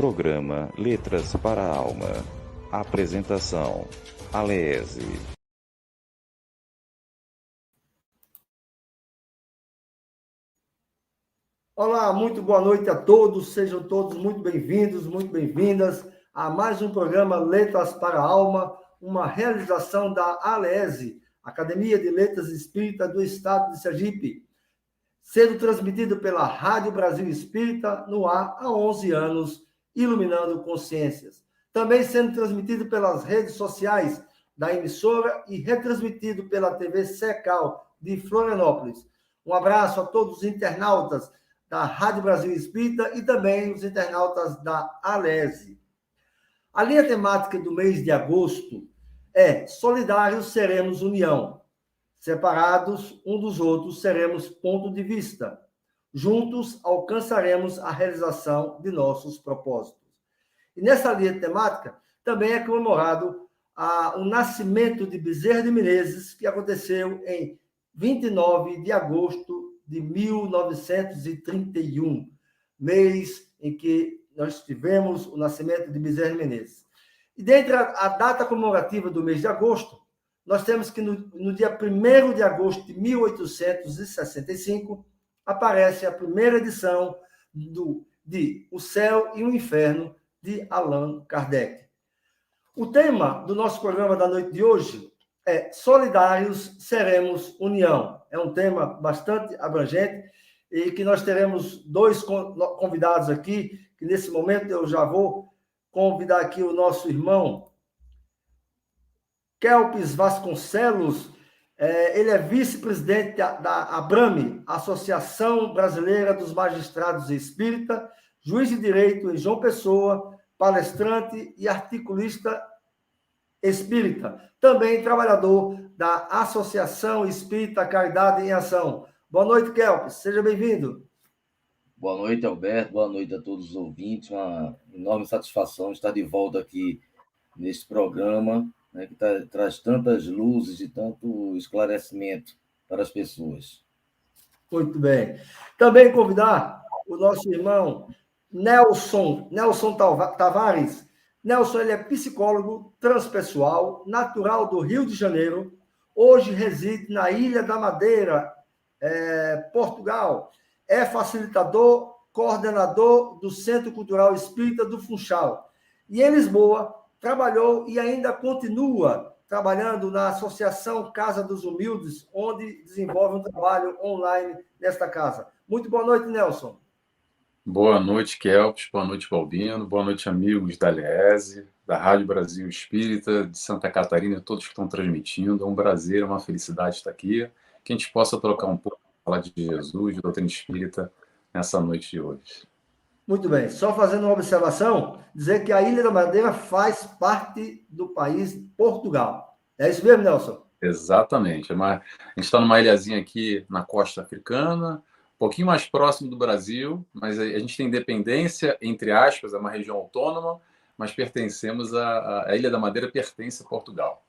Programa Letras para a Alma. Apresentação: Alese. Olá, muito boa noite a todos. Sejam todos muito bem-vindos, muito bem-vindas a mais um programa Letras para a Alma, uma realização da Alese, Academia de Letras Espírita do Estado de Sergipe, sendo transmitido pela Rádio Brasil Espírita no ar há 11 anos, iluminando consciências. Também sendo transmitido pelas redes sociais da emissora e retransmitido pela TV Secal de Florianópolis. Um abraço a todos os internautas da Rádio Brasil Espírita e também os internautas da Alese. A linha temática do mês de agosto é Solidários seremos união. Separados um dos outros seremos ponto de vista. Juntos alcançaremos a realização de nossos propósitos. E nessa linha temática também é comemorado o nascimento de Bezerra de Menezes, que aconteceu em 29 de agosto de 1931, mês em que nós tivemos o nascimento de Bezerra de Menezes. E dentre a data comemorativa do mês de agosto, nós temos que no dia 1º de agosto de 1865, aparece a primeira edição de O Céu e o Inferno, de Allan Kardec. O tema do nosso programa da noite de hoje é Solidários seremos união. É um tema bastante abrangente e que nós teremos dois convidados aqui, que nesse momento eu já vou convidar aqui o nosso irmão Kelpis Vasconcelos. Ele é vice-presidente da ABRAME, Associação Brasileira dos Magistrados Espírita, juiz de direito em João Pessoa, palestrante e articulista espírita. Também trabalhador da Associação Espírita Caridade em Ação. Boa noite, Kelpis. Seja bem-vindo. Boa noite, Alberto. Boa noite a todos os ouvintes. Uma enorme satisfação estar de volta aqui neste programa, né, que traz tantas luzes e tanto esclarecimento para as pessoas. Muito bem. Também convidar o nosso irmão Nelson Tavares. Nelson, ele é psicólogo transpessoal, natural do Rio de Janeiro, hoje reside na Ilha da Madeira, Portugal. É facilitador, coordenador do Centro Cultural Espírita do Funchal. E em Lisboa, trabalhou e ainda continua trabalhando na Associação Casa dos Humildes, onde desenvolve um trabalho online nesta casa. Muito boa noite, Nelson. Boa noite, Kelps. Boa noite, Balbino. Boa noite, amigos da Alese, da Rádio Brasil Espírita, de Santa Catarina, todos que estão transmitindo. É um prazer, uma felicidade estar aqui. Que a gente possa trocar um pouco, falar de Jesus, de doutrina espírita, nessa noite de hoje. Muito bem. Só fazendo uma observação, dizer que a Ilha da Madeira faz parte do país Portugal. É isso mesmo, Nelson? Exatamente. A gente está numa ilhazinha aqui na costa africana, um pouquinho mais próximo do Brasil, mas a gente tem independência, entre aspas, é uma região autônoma, mas pertencemos a Ilha da Madeira pertence a Portugal.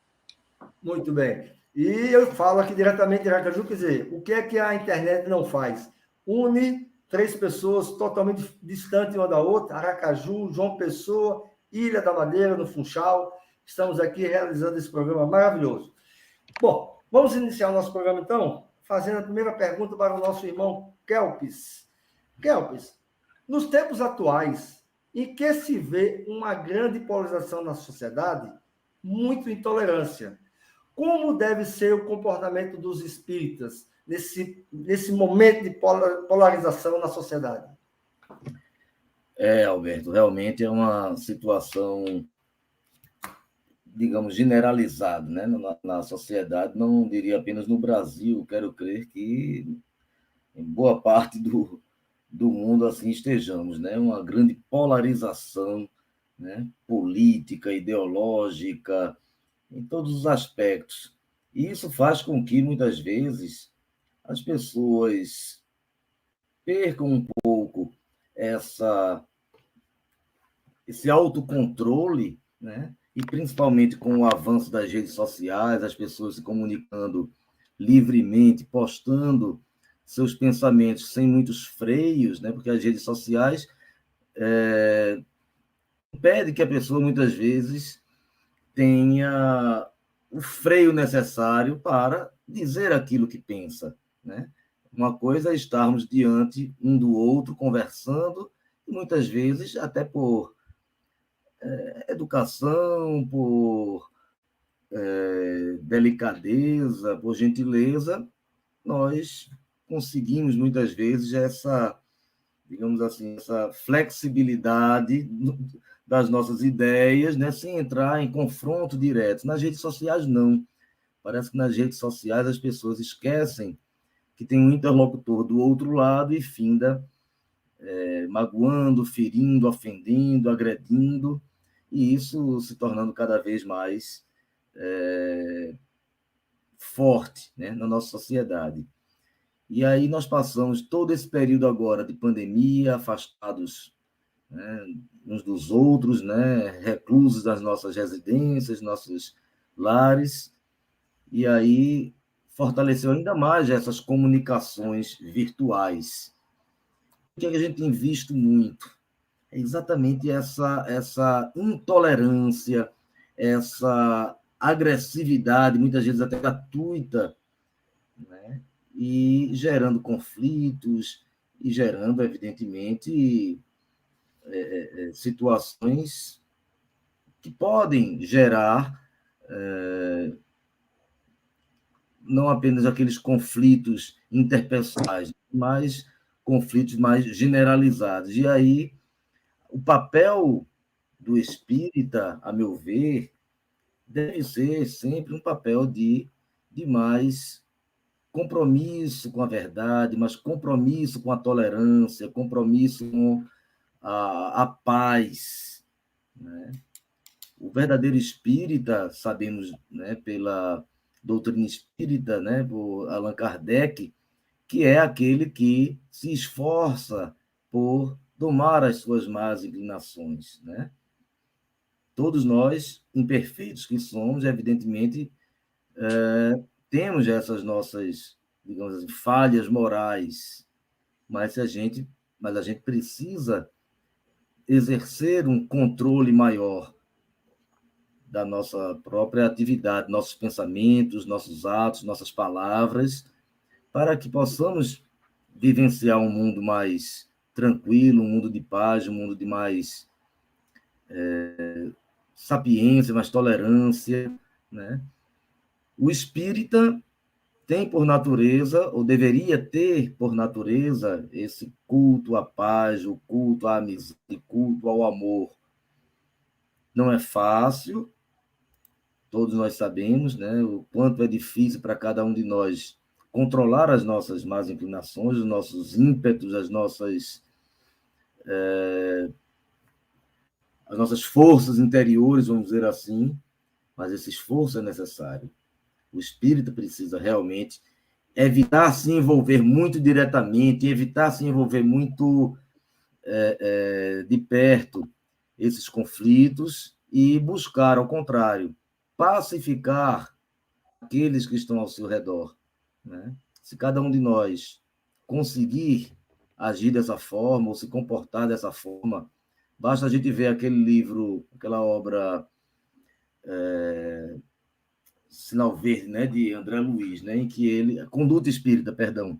Muito bem. E eu falo aqui diretamente de Aracaju, quer dizer, o que é que a internet não faz? Une 3 pessoas totalmente distantes uma da outra, Aracaju, João Pessoa, Ilha da Madeira, no Funchal. Estamos aqui realizando esse programa maravilhoso. Bom, vamos iniciar o nosso programa, então, fazendo a primeira pergunta para o nosso irmão Kelpis. Kelpis, nos tempos atuais, em que se vê uma grande polarização na sociedade, muita intolerância, como deve ser o comportamento dos espíritas nesse momento de polarização na sociedade? Alberto, realmente é uma situação, digamos, generalizada, né? Na sociedade, não diria apenas no Brasil, quero crer que em boa parte do mundo assim estejamos, né? Uma grande polarização, né? Política, ideológica, em todos os aspectos. E isso faz com que, muitas vezes, as pessoas percam um pouco esse autocontrole, né? E principalmente com o avanço das redes sociais, as pessoas se comunicando livremente, postando seus pensamentos sem muitos freios, né? Porque as redes sociais impede que a pessoa, muitas vezes, tenha o freio necessário para dizer aquilo que pensa, né? Uma coisa é estarmos diante um do outro, conversando, e muitas vezes, até por educação, por delicadeza, por gentileza, nós conseguimos, muitas vezes, essa, digamos assim, essa flexibilidade das nossas ideias, né, sem entrar em confronto direto. Nas redes sociais, não. Parece que nas redes sociais as pessoas esquecem que tem um interlocutor do outro lado e finda magoando, ferindo, ofendendo, agredindo, e isso se tornando cada vez mais forte, né, na nossa sociedade. E aí nós passamos todo esse período agora de pandemia, afastados, né, uns dos outros, né, reclusos das nossas residências, nossos lares, e aí fortaleceu ainda mais essas comunicações virtuais. O que a gente tem visto muito é exatamente essa intolerância, essa agressividade, muitas vezes até gratuita, né? E gerando conflitos e gerando, evidentemente, situações que podem gerar não apenas aqueles conflitos interpessoais, mas conflitos mais generalizados. E aí, o papel do espírita, a meu ver, deve ser sempre um papel de mais compromisso com a verdade, mas compromisso com a tolerância, compromisso com a paz, né? O verdadeiro espírita, sabemos, né, pela doutrina espírita, né, por Allan Kardec, que é aquele que se esforça por domar as suas más inclinações, né? Todos nós, imperfeitos que somos, evidentemente, temos essas nossas, digamos assim, falhas morais, mas a gente precisa exercer um controle maior da nossa própria atividade, nossos pensamentos, nossos atos, nossas palavras, para que possamos vivenciar um mundo mais tranquilo, um mundo de paz, um mundo de mais sapiência, mais tolerância, né? O espírita tem por natureza, ou deveria ter por natureza, esse culto à paz, o culto à amizade, o culto ao amor. Não é fácil, todos nós sabemos, né, o quanto é difícil para cada um de nós controlar as nossas más inclinações, os nossos ímpetos, as nossas forças interiores, vamos dizer assim, mas esse esforço é necessário. O espírito precisa realmente evitar se envolver muito diretamente, evitar se envolver muito de perto esses conflitos e buscar, ao contrário, pacificar aqueles que estão ao seu redor, né? Se cada um de nós conseguir agir dessa forma ou se comportar dessa forma, basta a gente ver aquele livro, aquela obra Sinal Verde, né, de André Luiz, né, em que ele, Conduta Espírita, perdão,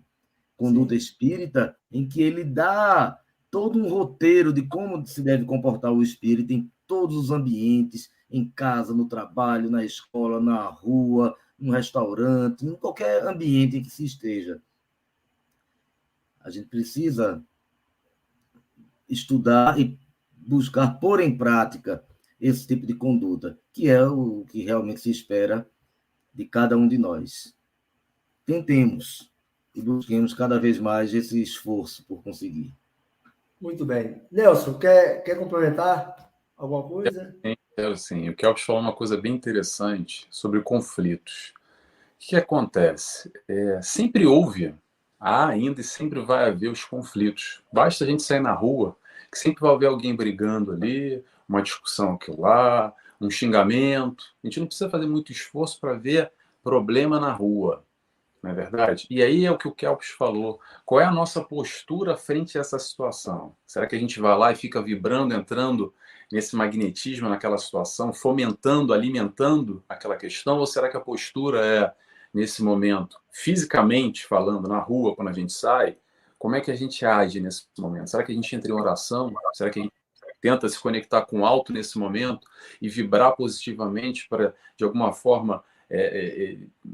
Conduta Espírita, em que ele dá todo um roteiro de como se deve comportar o espírito em todos os ambientes, em casa, no trabalho, na escola, na rua, no restaurante, em qualquer ambiente em que se esteja. A gente precisa estudar e buscar pôr em prática esse tipo de conduta, que é o que realmente se espera de cada um de nós. Tentemos e busquemos cada vez mais esse esforço por conseguir. Muito bem. Nelson, quer complementar alguma coisa? Quero sim. Eu quero falar uma coisa bem interessante sobre conflitos. O que acontece? Sempre houve, há ainda e sempre vai haver os conflitos. Basta a gente sair na rua, que sempre vai haver alguém brigando ali, uma discussão aqui lá, um xingamento. A gente não precisa fazer muito esforço para ver problema na rua. não é verdade? E aí é o que o Kelps falou. Qual é a nossa postura frente a essa situação? Será que a gente vai lá e fica vibrando, entrando nesse magnetismo naquela situação, fomentando, alimentando aquela questão? Ou será que a postura é, nesse momento, fisicamente falando, na rua, quando a gente sai, como é que a gente age nesse momento? Será que a gente entra em oração? Será que a gente tenta se conectar com o alto nesse momento e vibrar positivamente para, de alguma forma,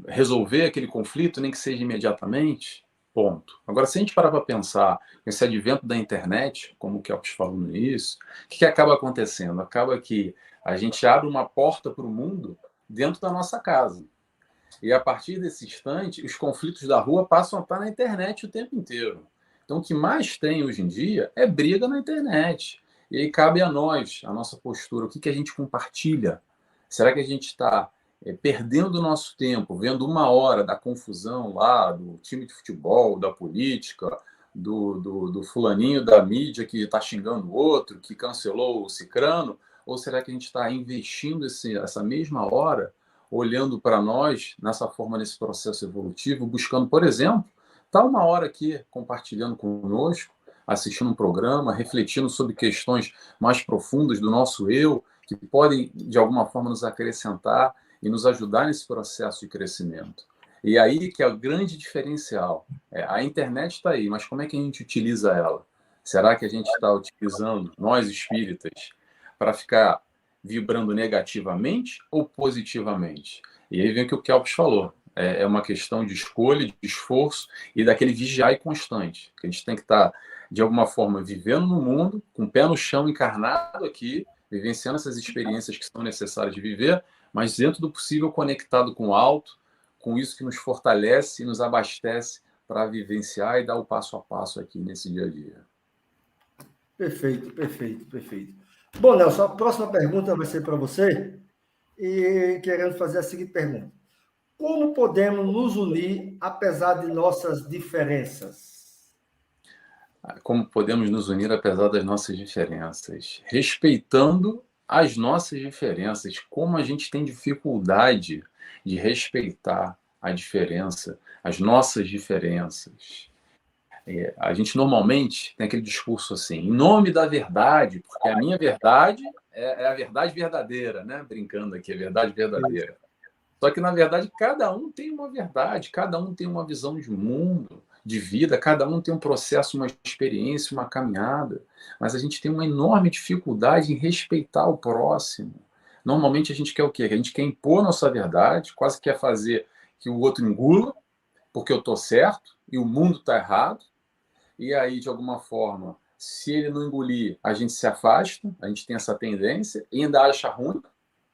resolver aquele conflito, nem que seja imediatamente? Ponto. Agora, se a gente parar para pensar com esse advento da internet, como o Kelps falou no início, o que acaba acontecendo? Acaba que a gente abre uma porta para o mundo dentro da nossa casa. E a partir desse instante, os conflitos da rua passam a estar na internet o tempo inteiro. Então, o que mais tem hoje em dia é briga na internet. E aí cabe a nós, a nossa postura, o que a gente compartilha. Será que a gente está perdendo o nosso tempo, vendo uma hora da confusão lá, do time de futebol, da política, do fulaninho da mídia que está xingando o outro, que cancelou o cicrano? Ou será que a gente está investindo essa mesma hora olhando para nós nessa forma, nesse processo evolutivo, buscando, por exemplo, estar uma hora aqui compartilhando conosco, assistindo um programa, refletindo sobre questões mais profundas do nosso eu, que podem, de alguma forma, nos acrescentar e nos ajudar nesse processo de crescimento. E aí que é o grande diferencial. A internet está aí, mas como é que a gente utiliza ela? Será que a gente está utilizando, nós espíritas, para ficar vibrando negativamente ou positivamente? E aí vem o que o Kelps falou. É uma questão de escolha, de esforço e daquele vigiar e constante. Que a gente tem que estar, de alguma forma, vivendo no mundo, com o pé no chão, encarnado aqui, vivenciando essas experiências que são necessárias de viver, mas dentro do possível conectado com o alto, com isso que nos fortalece e nos abastece para vivenciar e dar o passo a passo aqui nesse dia a dia. Perfeito, perfeito, perfeito. Bom, Nelson, a próxima pergunta vai ser para você, e querendo fazer a seguinte pergunta: como podemos nos unir apesar de nossas diferenças? Como podemos nos unir apesar das nossas diferenças? Respeitando as nossas diferenças. Como a gente tem dificuldade de respeitar a diferença, as nossas diferenças. A gente normalmente tem aquele discurso assim, em nome da verdade, porque a minha verdade é a verdade verdadeira, né? Brincando aqui, a verdade verdadeira. Só que, na verdade, cada um tem uma verdade, cada um tem uma visão de mundo, de vida, cada um tem um processo, uma experiência, uma caminhada. Mas a gente tem uma enorme dificuldade em respeitar o próximo. Normalmente a gente quer o quê? A gente quer impor nossa verdade, quase quer fazer que o outro engula, porque eu estou certo e o mundo está errado. E aí, de alguma forma, se ele não engolir, a gente se afasta, a gente tem essa tendência, e ainda acha ruim,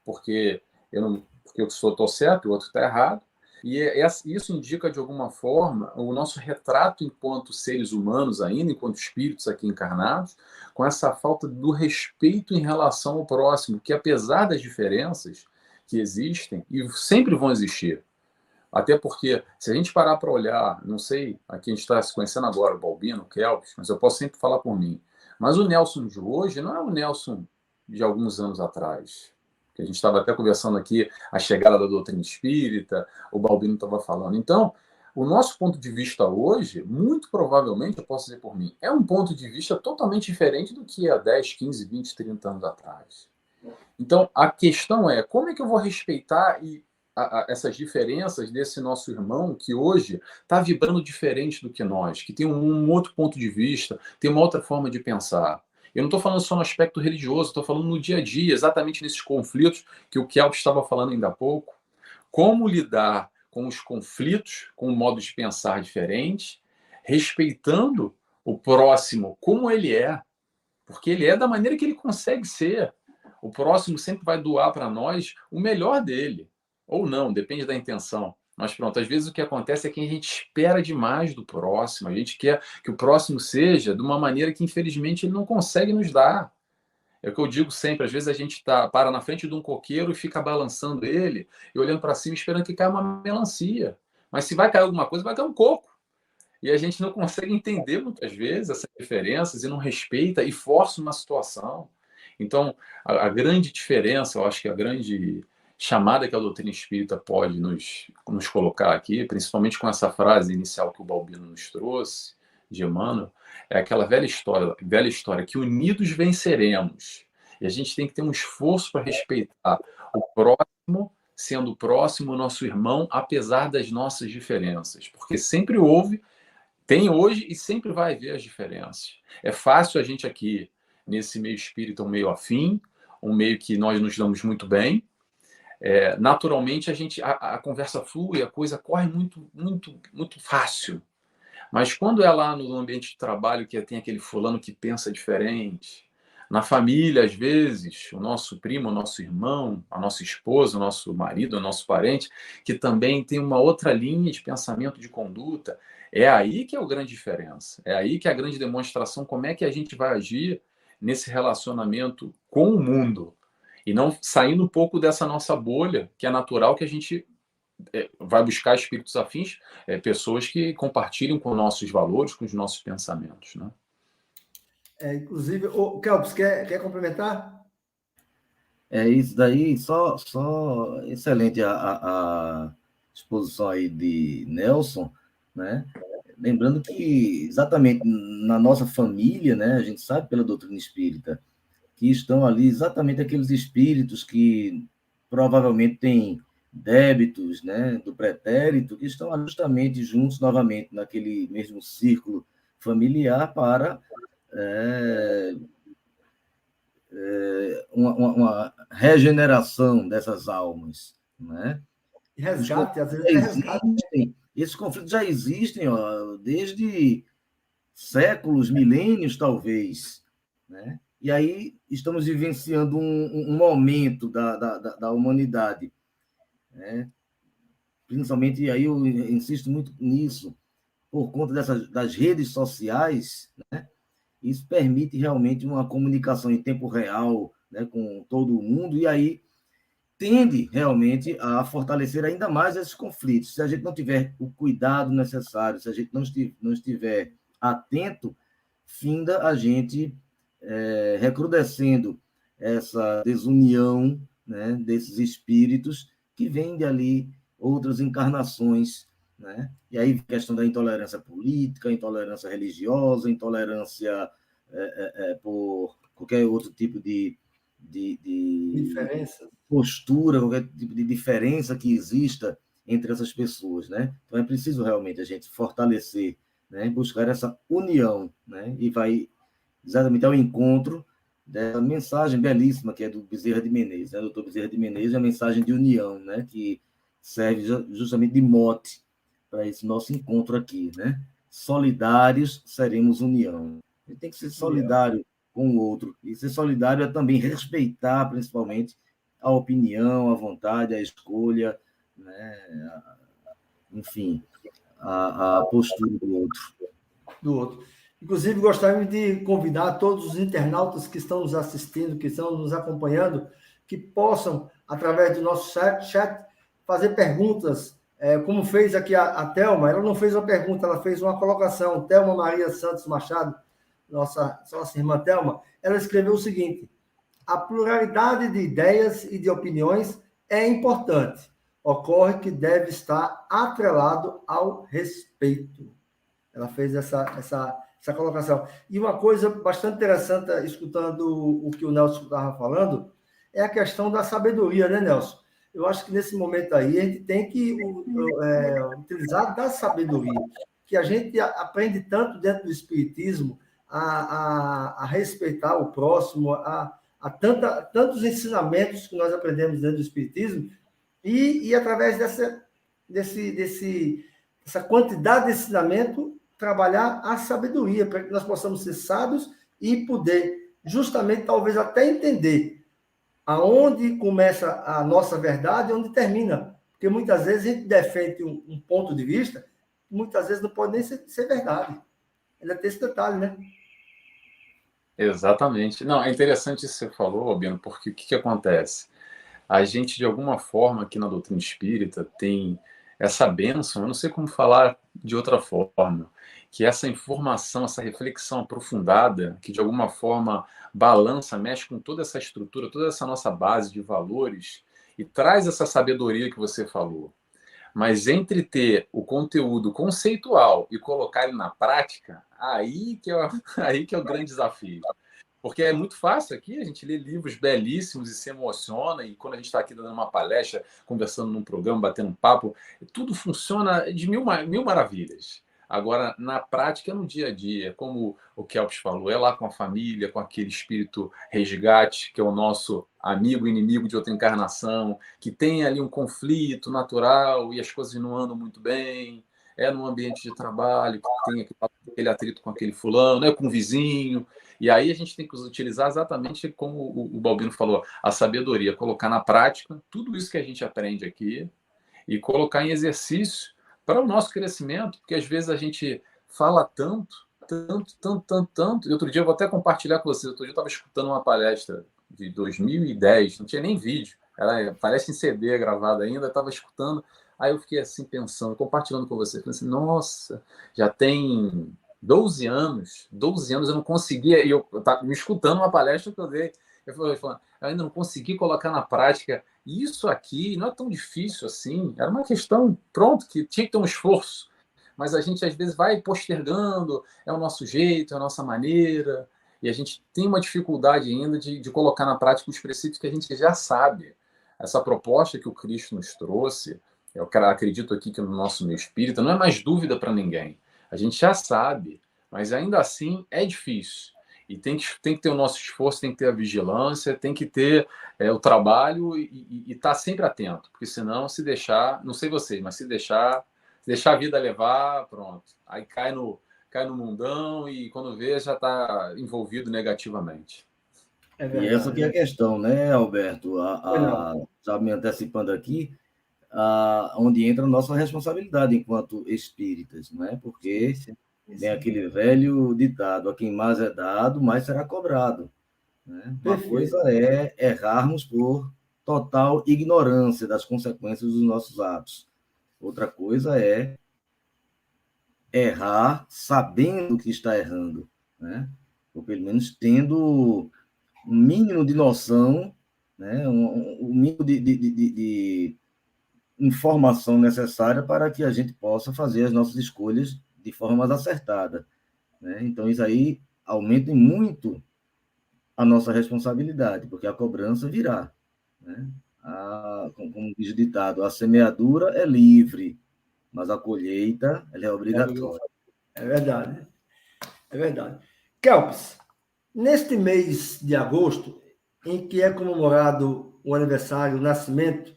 porque eu estou certo e o outro está errado. E isso indica, de alguma forma, o nosso retrato enquanto seres humanos ainda, enquanto espíritos aqui encarnados, com essa falta do respeito em relação ao próximo, que apesar das diferenças que existem, e sempre vão existir, até porque, se a gente parar para olhar, não sei, aqui a gente está se conhecendo agora, o Balbino, o Kelps, mas eu posso sempre falar por mim. Mas o Nelson de hoje não é o Nelson de alguns anos atrás. Que a gente estava até conversando aqui, a chegada da doutrina espírita, o Balbino estava falando. Então, o nosso ponto de vista hoje, muito provavelmente, eu posso dizer por mim, é um ponto de vista totalmente diferente do que há 10, 15, 20, 30 anos atrás. Então, a questão é, como é que eu vou respeitar essas diferenças desse nosso irmão que hoje está vibrando diferente do que nós, que tem um outro ponto de vista, tem uma outra forma de pensar? Eu não estou falando só no aspecto religioso, estou falando no dia a dia, exatamente nesses conflitos que o Kelps estava falando ainda há pouco. Como lidar com os conflitos, com o modo de pensar diferente, respeitando o próximo como ele é, porque ele é da maneira que ele consegue ser. O próximo sempre vai doar para nós o melhor dele. Ou não, depende da intenção. Mas pronto, às vezes o que acontece é que a gente espera demais do próximo, a gente quer que o próximo seja de uma maneira que infelizmente ele não consegue nos dar. É o que eu digo sempre, às vezes a gente para na frente de um coqueiro e fica balançando ele e olhando para cima esperando que caia uma melancia. Mas se vai cair alguma coisa, vai cair um coco. E a gente não consegue entender muitas vezes essas diferenças e não respeita e força uma situação. Então, a grande diferença, eu acho que a grande chamada que a doutrina espírita pode nos colocar aqui, principalmente com essa frase inicial que o Balbino nos trouxe, de Emmanuel, é aquela velha história que unidos venceremos. E a gente tem que ter um esforço para respeitar o próximo, sendo o próximo nosso irmão, apesar das nossas diferenças. Porque sempre houve, tem hoje e sempre vai haver as diferenças. É fácil a gente aqui, nesse meio espírita, um meio afim, um meio que nós nos damos muito bem. Naturalmente, a conversa flui, a coisa corre muito, muito, muito fácil. Mas quando é lá no ambiente de trabalho que tem aquele fulano que pensa diferente, na família, às vezes, o nosso primo, o nosso irmão, a nossa esposa, o nosso marido, o nosso parente, que também tem uma outra linha de pensamento, de conduta, é aí que é a grande diferença. É aí que é a grande demonstração como é que a gente vai agir nesse relacionamento com o mundo. E não saindo um pouco dessa nossa bolha, que é natural que a gente vai buscar espíritos afins, pessoas que compartilham com nossos valores, com os nossos pensamentos, né? Inclusive, o Kelps, quer complementar? Isso daí, só excelente a exposição aí de Nelson, né? Lembrando que exatamente na nossa família, né, a gente sabe pela doutrina espírita que estão ali exatamente aqueles espíritos que provavelmente têm débitos, né, do pretérito, que estão justamente juntos novamente naquele mesmo círculo familiar para uma regeneração dessas almas, né? Resgate, às vezes é resgate. Esses conflitos já existem, ó, desde séculos, milênios, talvez, né? E aí estamos vivenciando um momento da humanidade, né? Principalmente, e aí eu insisto muito nisso, por conta das redes sociais, né? Isso permite realmente uma comunicação em tempo real, né, com todo mundo, e aí tende realmente a fortalecer ainda mais esses conflitos. Se a gente não tiver o cuidado necessário, se a gente não estiver atento, finda a gente recrudescendo essa desunião, né, desses espíritos que vêm de ali outras encarnações, né? E aí a questão da intolerância política, intolerância religiosa, intolerância por qualquer outro tipo de Diferença. postura, qualquer tipo de diferença que exista entre essas pessoas, né? Então é preciso realmente a gente fortalecer, né, buscar essa união, né? E vai exatamente ao encontro dessa mensagem belíssima que é do Bezerra de Menezes, né? Doutor Bezerra de Menezes, a mensagem de união, né? Que serve justamente de mote para esse nosso encontro aqui, né? Solidários seremos união. A gente tem que ser solidário com o outro. E ser solidário é também respeitar, principalmente, a opinião, a vontade, a escolha, né? Enfim, a postura do outro. Inclusive, gostaria de convidar todos os internautas que estão nos assistindo, que estão nos acompanhando, que possam, através do nosso chat fazer perguntas, como fez aqui a Thelma. Ela não fez uma pergunta, ela fez uma colocação. Thelma Maria Santos Machado, nossa irmã Thelma, ela escreveu o seguinte: a pluralidade de ideias e de opiniões é importante. Ocorre que deve estar atrelado ao respeito. Ela fez essa colocação. E uma coisa bastante interessante, escutando o que o Nelson estava falando, é a questão da sabedoria, né, Nelson? Eu acho que nesse momento aí a gente tem que utilizar da sabedoria, que a gente aprende tanto dentro do Espiritismo a respeitar o próximo, a tantos ensinamentos que nós aprendemos dentro do Espiritismo, e através dessa quantidade de ensinamento, trabalhar a sabedoria, para que nós possamos ser sábios e poder, justamente, talvez até entender aonde começa a nossa verdade e onde termina. Porque muitas vezes a gente defende um ponto de vista que muitas vezes não pode nem ser verdade. Ainda tem esse detalhe, né? Exatamente. Não, é interessante isso que você falou, Albino, porque o que acontece? A gente, de alguma forma, aqui na doutrina espírita, tem essa bênção, eu não sei como falar de outra forma, que essa informação, essa reflexão aprofundada, que de alguma forma balança, mexe com toda essa estrutura, toda essa nossa base de valores, e traz essa sabedoria que você falou. Mas entre ter o conteúdo conceitual e colocar ele na prática, aí que é o grande desafio. Porque é muito fácil aqui, a gente lê livros belíssimos e se emociona, e quando a gente está aqui dando uma palestra, conversando num programa, batendo um papo, tudo funciona de mil maravilhas. Agora, na prática, no dia a dia, como o Kelps falou, é lá com a família, com aquele espírito resgate, que é o nosso amigo inimigo de outra encarnação, que tem ali um conflito natural e as coisas não andam muito bem, é no ambiente de trabalho, que tem aquele atrito com aquele fulano, é com o vizinho, e aí a gente tem que utilizar exatamente como o Balbino falou, a sabedoria, colocar na prática tudo isso que a gente aprende aqui e colocar em exercício para o nosso crescimento, porque às vezes a gente fala tanto. E outro dia eu vou até compartilhar com vocês. Outro dia eu estava escutando uma palestra de 2010, não tinha nem vídeo, era palestra em CD gravada ainda, estava escutando. Aí eu fiquei assim pensando, compartilhando com vocês, falei assim, nossa, já tem 12 anos eu não conseguia, e eu estava me escutando uma palestra que eu dei, eu ainda não consegui colocar na prática isso aqui, não é tão difícil assim, era uma questão, pronto, que tinha que ter um esforço, mas a gente às vezes vai postergando, é o nosso jeito, é a nossa maneira, e a gente tem uma dificuldade ainda de colocar na prática os preceitos que a gente já sabe. Essa proposta que o Cristo nos trouxe, eu acredito aqui que no nosso meio espírita, não é mais dúvida para ninguém. A gente já sabe, mas ainda assim é difícil. E tem que ter o nosso esforço, tem que ter a vigilância, tem que ter o trabalho e estar sempre atento. Porque senão, se deixar, não sei vocês, mas se deixar a vida levar, pronto. Aí cai no mundão e quando vê já está envolvido negativamente. É E essa que é a verdade. questão, né, Alberto? Já me antecipando aqui, onde entra a nossa responsabilidade enquanto espíritas, né? Porque tem aquele velho ditado: a quem mais é dado, mais será cobrado. Né? Uma coisa é errarmos por total ignorância das consequências dos nossos atos. Outra coisa é errar sabendo que está errando, né? Ou pelo menos tendo um mínimo de noção, né? Um mínimo de informação necessária para que a gente possa fazer as nossas escolhas de forma mais acertada. Né? Então, isso aí aumenta muito a nossa responsabilidade, porque a cobrança virá. Né? Como diz o ditado, a semeadura é livre, mas a colheita ela é obrigatória. É verdade. É verdade. Kelps, neste mês de agosto, em que é comemorado o aniversário, o nascimento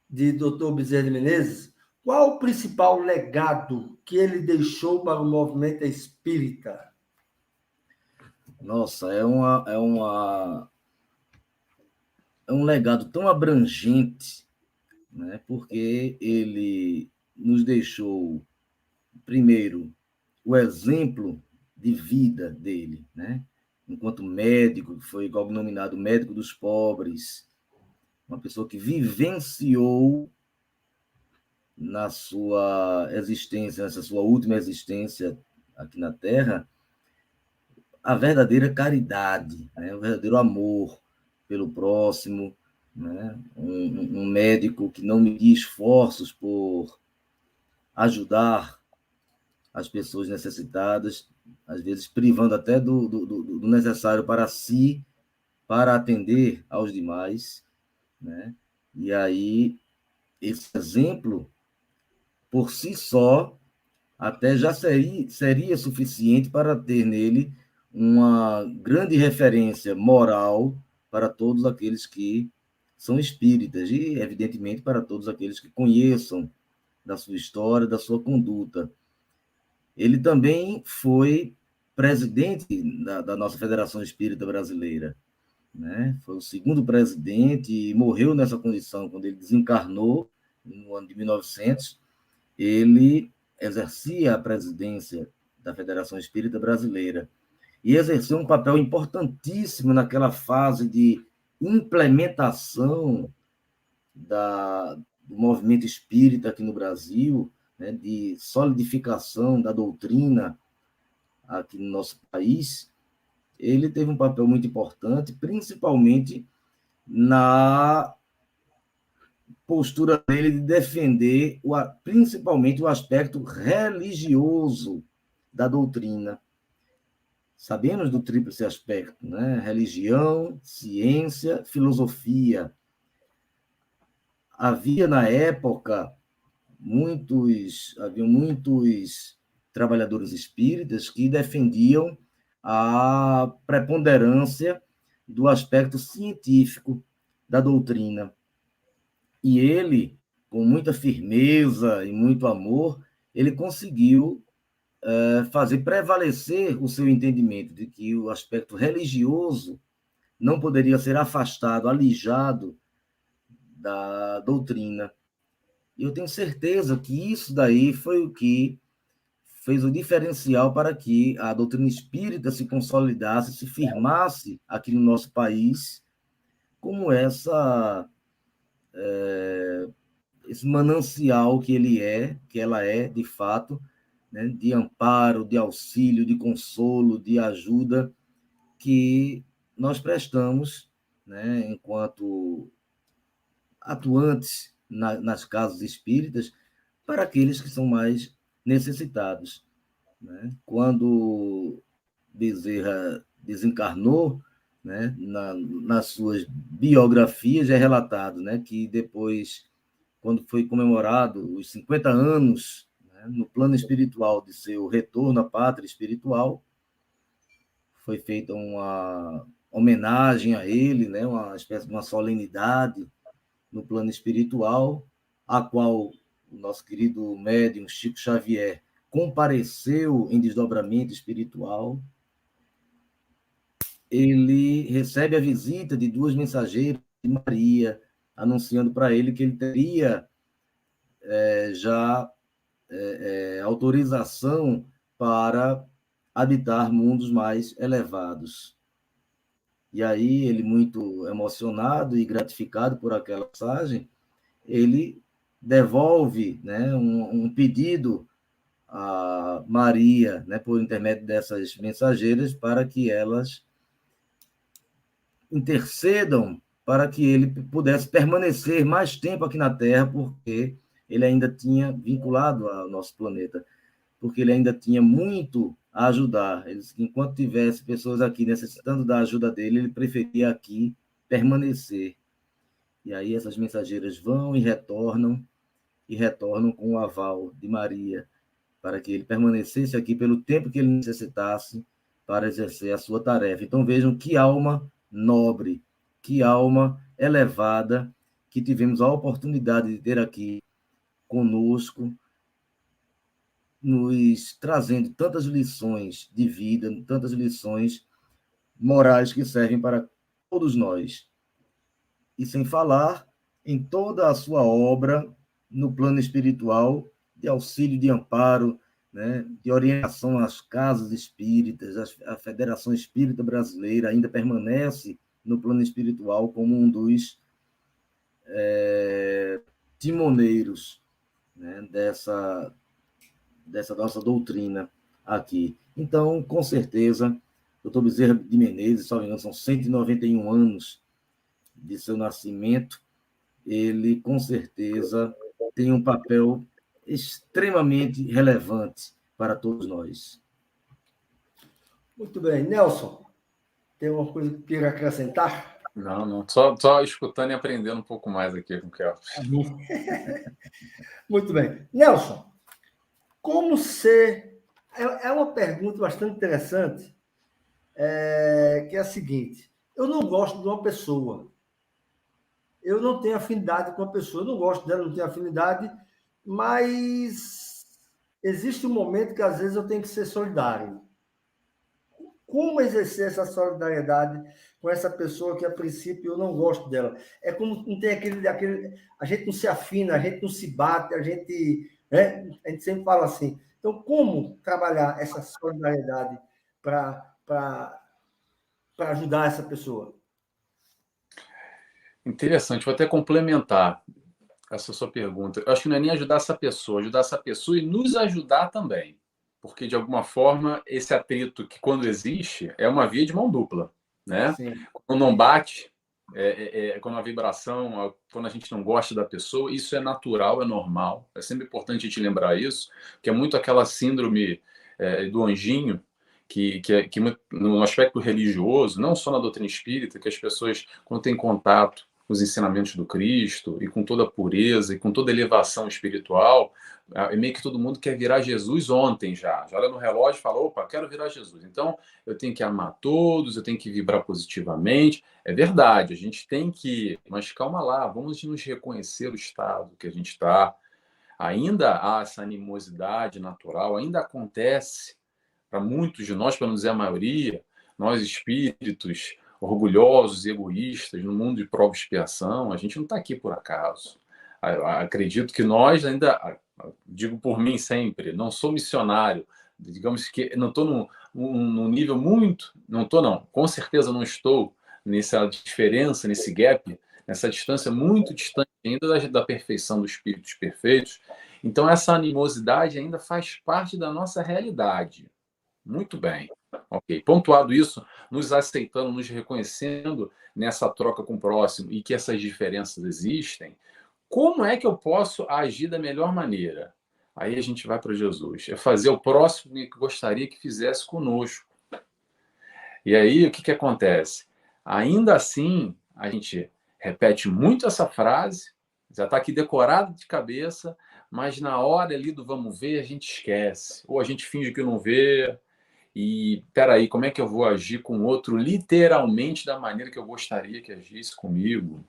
de Dr. Bezerra de Menezes, qual o principal legado que ele deixou para o movimento espírita? Nossa, é um legado tão abrangente, né? Porque ele nos deixou, primeiro, o exemplo de vida dele, né? Enquanto médico, que foi cognominado médico dos pobres, uma pessoa que vivenciou na sua existência, nessa sua última existência aqui na Terra, a verdadeira caridade, né? O verdadeiro amor pelo próximo, né? Um médico que não media esforços por ajudar as pessoas necessitadas, às vezes privando até do necessário para si, para atender aos demais, né? E aí, esse exemplo, por si só, até já seria suficiente para ter nele uma grande referência moral para todos aqueles que são espíritas e, evidentemente, para todos aqueles que conheçam da sua história, da sua conduta. Ele também foi presidente da nossa Federação Espírita Brasileira, né? Foi o segundo presidente e morreu nessa condição quando ele desencarnou no ano de 1900. Ele exercia a presidência da Federação Espírita Brasileira e exerceu um papel importantíssimo naquela fase de implementação do movimento espírita aqui no Brasil, né, de solidificação da doutrina aqui no nosso país. Ele teve um papel muito importante, principalmente na postura dele de defender principalmente o aspecto religioso da doutrina. Sabemos do tríplice aspecto, né? Religião, ciência, filosofia. Havia na época havia muitos trabalhadores espíritas que defendiam a preponderância do aspecto científico da doutrina. E ele, com muita firmeza e muito amor, ele conseguiu fazer prevalecer o seu entendimento de que o aspecto religioso não poderia ser afastado, alijado da doutrina. E eu tenho certeza que isso daí foi o que fez o diferencial para que a doutrina espírita se consolidasse, se firmasse aqui no nosso país, como esse manancial que ela é, de fato, né, de amparo, de auxílio, de consolo, de ajuda que nós prestamos, né, enquanto atuantes nas casas espíritas para aqueles que são mais necessitados. Né? Quando Bezerra desencarnou, né, nas suas biografias é relatado, né, que depois, quando foi comemorado os 50 anos, né, no plano espiritual de seu retorno à pátria espiritual, foi feita uma homenagem a ele, né, uma espécie de uma solenidade no plano espiritual, a qual o nosso querido médium Chico Xavier compareceu em desdobramento espiritual. Ele recebe a visita de 2 mensageiras de Maria, anunciando para ele que ele teria já autorização para habitar mundos mais elevados. E aí, ele, muito emocionado e gratificado por aquela mensagem, ele devolve, né, um pedido a Maria, né, por intermédio dessas mensageiras, para que elas intercedam para que ele pudesse permanecer mais tempo aqui na Terra, porque ele ainda tinha vinculado ao nosso planeta, porque ele ainda tinha muito a ajudar. Ele disse que enquanto tivesse pessoas aqui necessitando da ajuda dele, ele preferia aqui permanecer. E aí essas mensageiras vão e retornam com o aval de Maria, para que ele permanecesse aqui pelo tempo que ele necessitasse para exercer a sua tarefa. Então vejam que alma nobre, que alma elevada que tivemos a oportunidade de ter aqui conosco, nos trazendo tantas lições de vida, tantas lições morais que servem para todos nós. E sem falar em toda a sua obra no plano espiritual, de auxílio, de amparo, né, de orientação às casas espíritas. A Federação Espírita Brasileira ainda permanece no plano espiritual como um dos timoneiros, né, dessa nossa doutrina aqui. Então, com certeza, Dr. Bezerra de Menezes, só me engano, são 191 anos de seu nascimento, ele, com certeza, tem um papel extremamente relevante para todos nós. Muito bem. Nelson, tem uma coisa que queira acrescentar? Não. Só escutando e aprendendo um pouco mais aqui com o Kelps. Muito bem. Nelson, como ser... É uma pergunta bastante interessante, que é a seguinte: eu não gosto de uma pessoa, eu não tenho afinidade com a pessoa, eu não gosto dela, não tenho afinidade, mas existe um momento que às vezes eu tenho que ser solidário. Como exercer essa solidariedade com essa pessoa que, a princípio, eu não gosto dela? É como não tem aquele a gente não se afina, a gente não se bate, a gente sempre fala assim. Então, como trabalhar essa solidariedade para ajudar essa pessoa? Interessante, vou até complementar essa sua pergunta. Eu acho que não é nem ajudar essa pessoa e nos ajudar também. Porque, de alguma forma, esse atrito que, quando existe, é uma via de mão dupla. Né? Quando não bate, quando a vibração, quando a gente não gosta da pessoa, isso é natural, é normal. É sempre importante a gente lembrar isso, que é muito aquela síndrome do anjinho, que no aspecto religioso, não só na doutrina espírita, que as pessoas, quando têm contato com os ensinamentos do Cristo, e com toda a pureza, e com toda a elevação espiritual, é meio que todo mundo quer virar Jesus ontem já. Já olha no relógio e fala, opa, quero virar Jesus. Então, eu tenho que amar todos, eu tenho que vibrar positivamente. É verdade, a gente tem que... Mas calma lá, vamos nos reconhecer o estado que a gente está. Ainda há essa animosidade natural, ainda acontece para muitos de nós, para não dizer a maioria, nós espíritos orgulhosos e egoístas, no mundo de prova e expiação, a gente não está aqui por acaso. Acredito que nós ainda, digo por mim sempre, não sou missionário, digamos que não estou num nível muito, não estou não, com certeza não estou nessa diferença, nesse gap, nessa distância muito distante ainda da perfeição dos espíritos perfeitos. Então essa animosidade ainda faz parte da nossa realidade. Muito bem. Ok. Pontuado isso, nos aceitando, nos reconhecendo nessa troca com o próximo e que essas diferenças existem, como é que eu posso agir da melhor maneira? Aí a gente vai para Jesus. É fazer o próximo que gostaria que fizesse conosco. E aí, o que acontece? Ainda assim, a gente repete muito essa frase, já está aqui decorado de cabeça, mas na hora ali do vamos ver, a gente esquece. Ou a gente finge que não vê. E, peraí, como é que eu vou agir com o outro literalmente da maneira que eu gostaria que agisse comigo?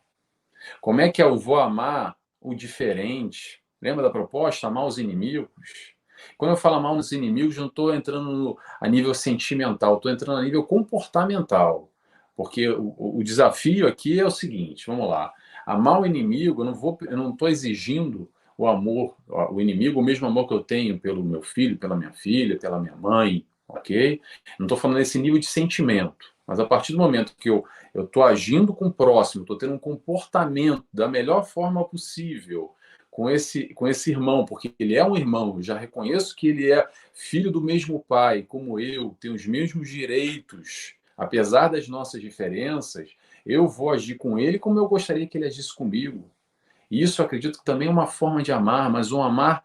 Como é que eu vou amar o diferente? Lembra da proposta? Amar os inimigos? Quando eu falo amar os inimigos, não estou entrando a nível sentimental, estou entrando a nível comportamental. Porque o desafio aqui é o seguinte, vamos lá. Amar o inimigo, eu não estou exigindo o amor, o inimigo, o mesmo amor que eu tenho pelo meu filho, pela minha filha, pela minha mãe, ok? Não estou falando desse nível de sentimento. Mas a partir do momento que eu estou agindo com o próximo, estou tendo um comportamento da melhor forma possível com esse irmão, porque ele é um irmão, eu já reconheço que ele é filho do mesmo pai, como eu, tem os mesmos direitos, apesar das nossas diferenças, eu vou agir com ele como eu gostaria que ele agisse comigo. E isso eu acredito que também é uma forma de amar, mas um amar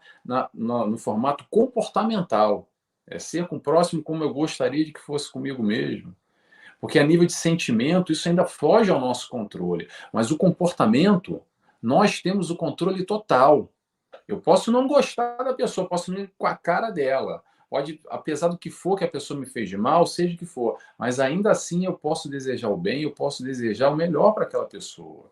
no formato comportamental. É ser com o próximo como eu gostaria de que fosse comigo mesmo. Porque a nível de sentimento, isso ainda foge ao nosso controle. Mas o comportamento, nós temos o controle total. Eu posso não gostar da pessoa, posso não ir com a cara dela. Pode, apesar do que for que a pessoa me fez de mal, seja o que for, mas ainda assim eu posso desejar o bem, eu posso desejar o melhor para aquela pessoa.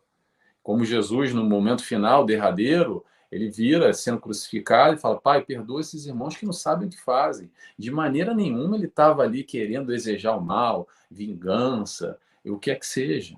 Como Jesus, no momento final, derradeiro, ele vira sendo crucificado e fala, Pai, perdoa esses irmãos que não sabem o que fazem. De maneira nenhuma ele estava ali querendo desejar o mal, vingança, o que é que seja.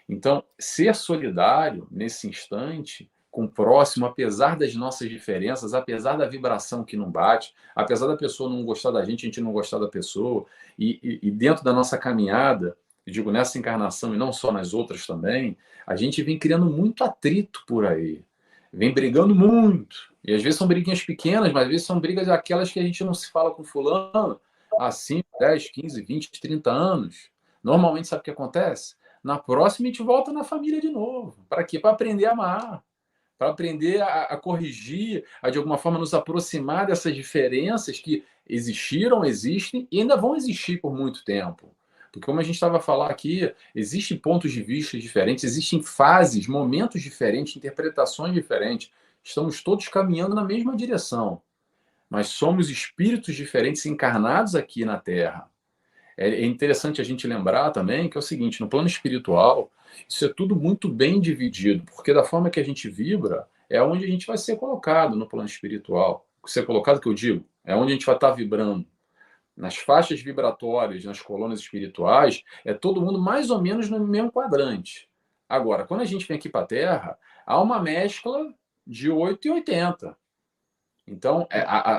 Então, ser solidário nesse instante com o próximo, apesar das nossas diferenças, apesar da vibração que não bate, apesar da pessoa não gostar da gente, a gente não gostar da pessoa, e dentro da nossa caminhada, eu digo nessa encarnação e não só nas outras também, a gente vem criando muito atrito por aí, vem brigando muito. E às vezes são briguinhas pequenas, mas às vezes são brigas aquelas que a gente não se fala com fulano há 5, 10, 15, 20, 30 anos. Normalmente, sabe o que acontece? Na próxima, a gente volta na família de novo. Para quê? Para aprender a amar. Para aprender a corrigir, a de alguma forma nos aproximar dessas diferenças que existiram, existem e ainda vão existir por muito tempo. Porque, como a gente estava a falar aqui, existem pontos de vista diferentes, existem fases, momentos diferentes, interpretações diferentes. Estamos todos caminhando na mesma direção, mas somos espíritos diferentes encarnados aqui na Terra. É interessante a gente lembrar também que é o seguinte, no plano espiritual, isso é tudo muito bem dividido, porque da forma que a gente vibra, é onde a gente vai ser colocado no plano espiritual. Ser colocado, que eu digo, é onde a gente vai estar vibrando. Nas faixas vibratórias, nas colunas espirituais, é todo mundo mais ou menos no mesmo quadrante. Agora, quando a gente vem aqui para a Terra, há uma mescla de 8 e 80. Então,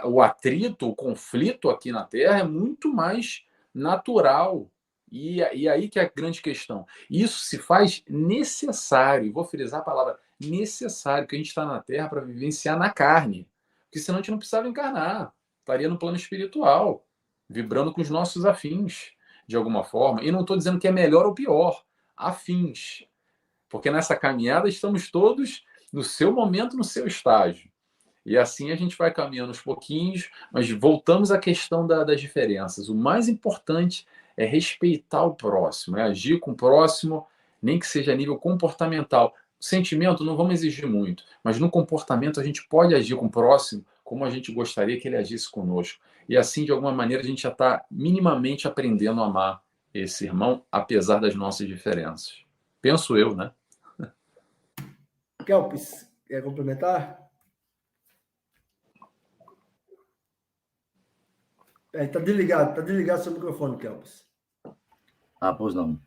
o atrito, o conflito aqui na Terra é muito mais natural. E aí que é a grande questão. Isso se faz necessário, vou frisar a palavra necessário, que a gente está na Terra para vivenciar na carne. Porque senão a gente não precisava encarnar. Estaria no plano espiritual, vibrando com os nossos afins, de alguma forma. E não estou dizendo que é melhor ou pior. Afins. porque nessa caminhada estamos todos no seu momento, no seu estágio. E assim a gente vai caminhando aos pouquinhos, mas voltamos à questão das diferenças. O mais importante é respeitar o próximo, é agir com o próximo, nem que seja a nível comportamental. Sentimento não vamos exigir muito, mas no comportamento a gente pode agir com o próximo como a gente gostaria que ele agisse conosco. E assim, de alguma maneira, a gente já está minimamente aprendendo a amar esse irmão, apesar das nossas diferenças. Penso eu, né? Kelps, quer complementar? Está desligado seu microfone, Kelps. Pois não.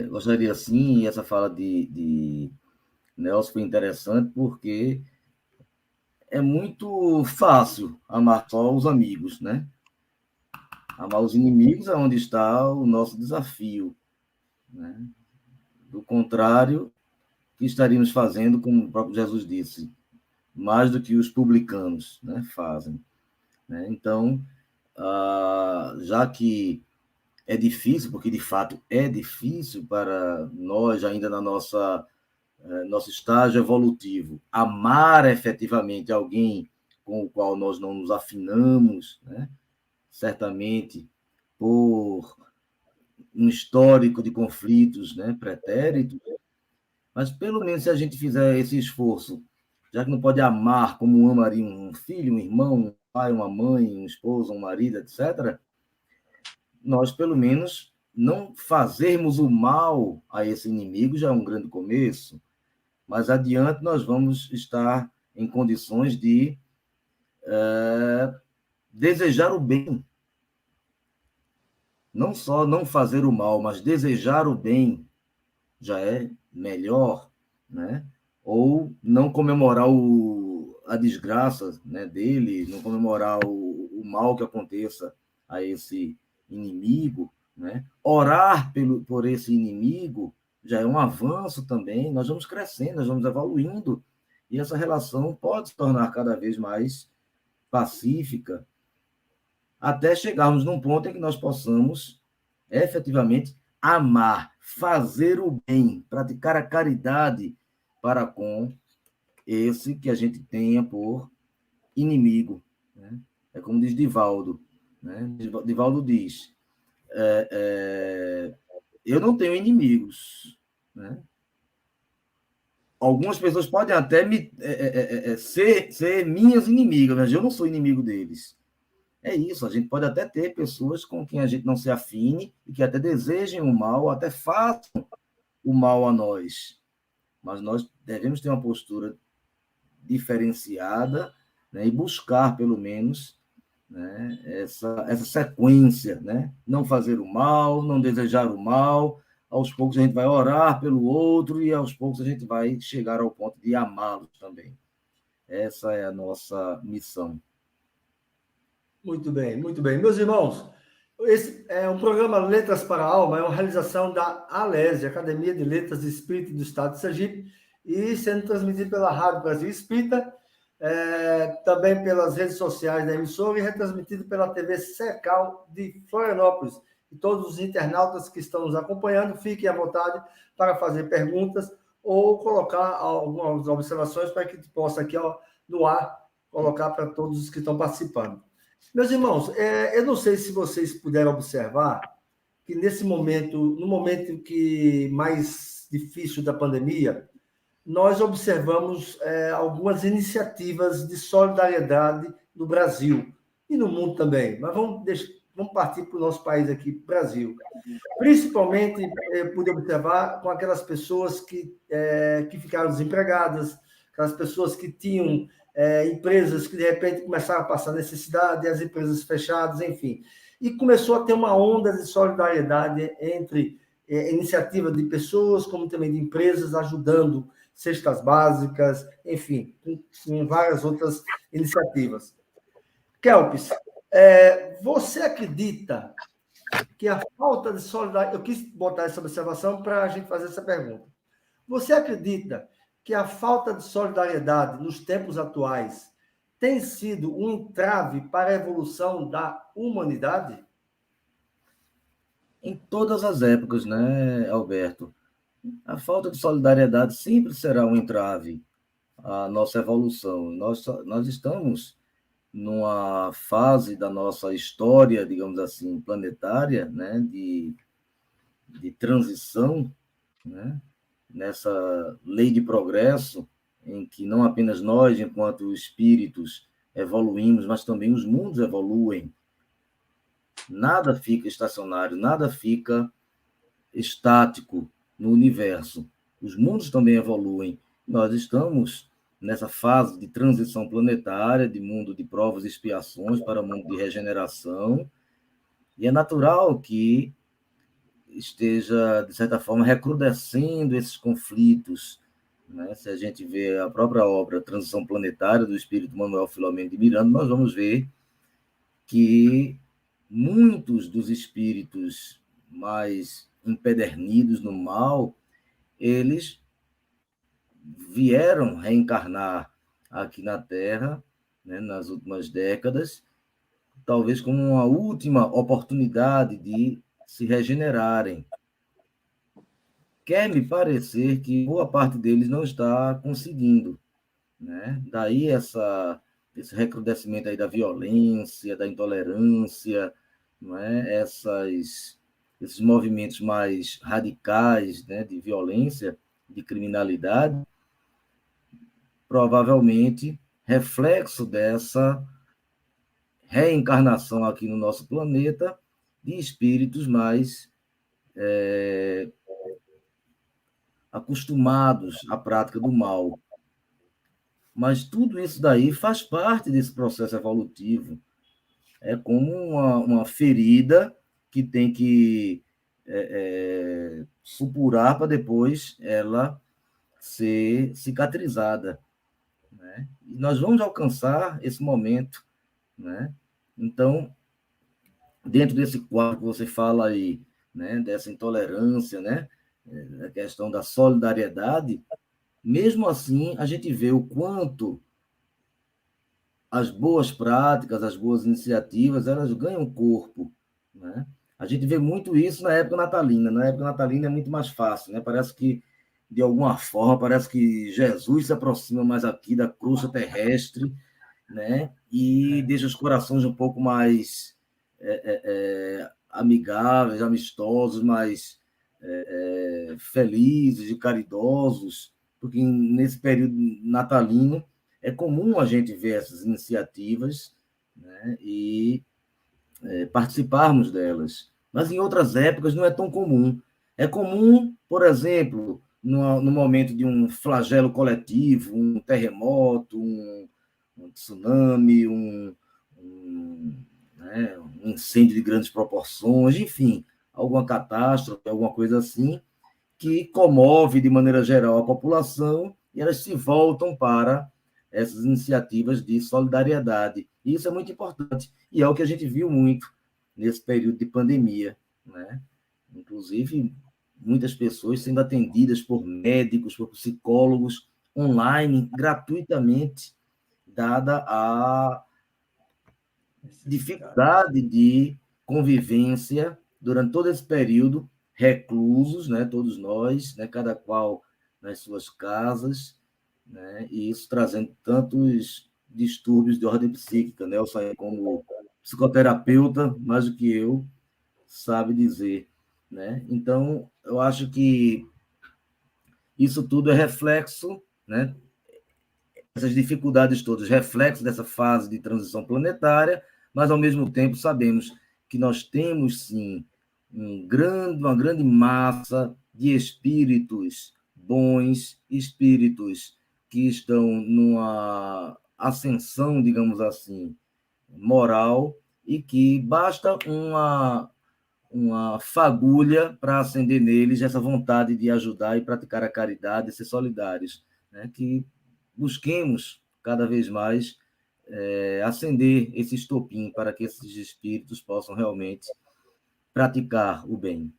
Gostaria sim, e essa fala de Nelson foi interessante, porque é muito fácil amar só os amigos, né? Amar os inimigos é onde está o nosso desafio, né? Do contrário, o que estaríamos fazendo, como o próprio Jesus disse, mais do que os publicanos, né, fazem, né? Então, já que é difícil, porque de fato é difícil para nós, ainda na nosso estágio evolutivo, amar efetivamente alguém com o qual nós não nos afinamos, né? Certamente por um histórico de conflitos, né, pretéritos, mas pelo menos se a gente fizer esse esforço, já que não pode amar como amaria um filho, um irmão, um pai, uma mãe, um esposo, um marido, etc., nós pelo menos não fazermos o mal a esse inimigo já é um grande começo. Mas adiante nós vamos estar em condições de desejar o bem. Não só não fazer o mal, mas desejar o bem já é melhor, né? Ou não comemorar a desgraça, né, dele, não comemorar o mal que aconteça a esse inimigo, né? Orar por esse inimigo já é um avanço também. Nós vamos crescendo, nós vamos evoluindo, e essa relação pode se tornar cada vez mais pacífica, até chegarmos num ponto em que nós possamos efetivamente amar, fazer o bem, praticar a caridade para com esse que a gente tenha por inimigo, né? É como diz Divaldo, né? Divaldo diz, eu não tenho inimigos, né? Algumas pessoas podem até ser minhas inimigas, mas eu não sou inimigo deles. É isso, a gente pode até ter pessoas com quem a gente não se afine e que até desejem o mal, até façam o mal a nós. Mas nós devemos ter uma postura diferenciada, né, e buscar, pelo menos, né, essa sequência, né? Não fazer o mal, não desejar o mal. Aos poucos a gente vai orar pelo outro e aos poucos a gente vai chegar ao ponto de amá-lo também. Essa é a nossa missão. Muito bem, muito bem. Meus irmãos, esse é um programa Letras para a Alma, é uma realização da ALESE, Academia de Letras e Espírito do Estado de Sergipe, e sendo transmitido pela Rádio Brasil Espírita, também pelas redes sociais da emissora e retransmitido pela TV Secal de Florianópolis. E todos os internautas que estão nos acompanhando, fiquem à vontade para fazer perguntas ou colocar algumas observações para que possa aqui no ar colocar para todos os que estão participando. Meus irmãos, eu não sei se vocês puderam observar que nesse momento, no momento que mais difícil da pandemia, nós observamos algumas iniciativas de solidariedade no Brasil e no mundo também. Mas vamos partir para o nosso país aqui, Brasil. Principalmente, eu pude observar com aquelas pessoas que ficaram desempregadas, aquelas pessoas que tinham empresas que, de repente, começaram a passar necessidade, as empresas fechadas, enfim. E começou a ter uma onda de solidariedade entre iniciativa de pessoas, como também de empresas, ajudando cestas básicas, enfim, com várias outras iniciativas. Kelps, você acredita que a falta de solidariedade... Eu quis botar essa observação para a gente fazer essa pergunta. Você acredita que a falta de solidariedade nos tempos atuais tem sido um entrave para a evolução da humanidade? Em todas as épocas, né, Alberto? A falta de solidariedade sempre será um entrave à nossa evolução. Nós estamos numa fase da nossa história, digamos assim, planetária, né, de transição, né, nessa lei de progresso, em que não apenas nós, enquanto espíritos, evoluímos, mas também os mundos evoluem. Nada fica estacionário, nada fica estático no universo. Os mundos também evoluem. Nós estamos nessa fase de transição planetária, de mundo de provas e expiações para mundo de regeneração, e é natural que esteja, de certa forma, recrudescendo esses conflitos, né? Se a gente vê a própria obra Transição Planetária, do espírito Manuel Filomeno de Miranda, nós vamos ver que muitos dos espíritos mais empedernidos no mal, eles vieram reencarnar aqui na Terra, né, nas últimas décadas, talvez como uma última oportunidade de se regenerarem. Quer me parecer que boa parte deles não está conseguindo, né? Daí esse recrudescimento aí da violência, da intolerância, não é? Esses movimentos mais radicais, né, de violência, de criminalidade, provavelmente reflexo dessa reencarnação aqui no nosso planeta de espíritos mais acostumados à prática do mal. Mas tudo isso daí faz parte desse processo evolutivo. É como uma ferida que tem que supurar para depois ela ser cicatrizada, né? E nós vamos alcançar esse momento, né? Então, dentro desse quadro que você fala aí, né, dessa intolerância, né, a questão da solidariedade, mesmo assim, a gente vê o quanto as boas práticas, as boas iniciativas, elas ganham corpo, né? A gente vê muito isso na época natalina. Na época natalina é muito mais fácil, né? Parece que, de alguma forma, parece que Jesus se aproxima mais aqui da crosta terrestre, né? E deixa os corações um pouco mais amigáveis, amistosos, mais felizes e caridosos, porque nesse período natalino é comum a gente ver essas iniciativas, né, e participarmos delas. Mas em outras épocas não é tão comum. É comum, por exemplo, no momento de um flagelo coletivo, um terremoto, um tsunami, né, um incêndio de grandes proporções, enfim, alguma catástrofe, alguma coisa assim, que comove de maneira geral a população e elas se voltam para essas iniciativas de solidariedade. E isso é muito importante e é o que a gente viu muito nesse período de pandemia, né? Inclusive, muitas pessoas sendo atendidas por médicos, por psicólogos online, gratuitamente, dada a dificuldade de convivência durante todo esse período, reclusos, né, todos nós, né, cada qual nas suas casas, né, e isso trazendo tantos distúrbios de ordem psíquica, né? Eu saí como psicoterapeuta, mais do que eu, sabe dizer, né? Então, eu acho que isso tudo é reflexo, né? Essas dificuldades todas, reflexo dessa fase de transição planetária, mas, ao mesmo tempo, sabemos que nós temos, sim, uma grande massa de espíritos bons, espíritos que estão numa ascensão, digamos assim, moral, e que basta uma fagulha para acender neles essa vontade de ajudar e praticar a caridade, ser solidários, né? Que busquemos cada vez mais acender esse estopim para que esses espíritos possam realmente praticar o bem.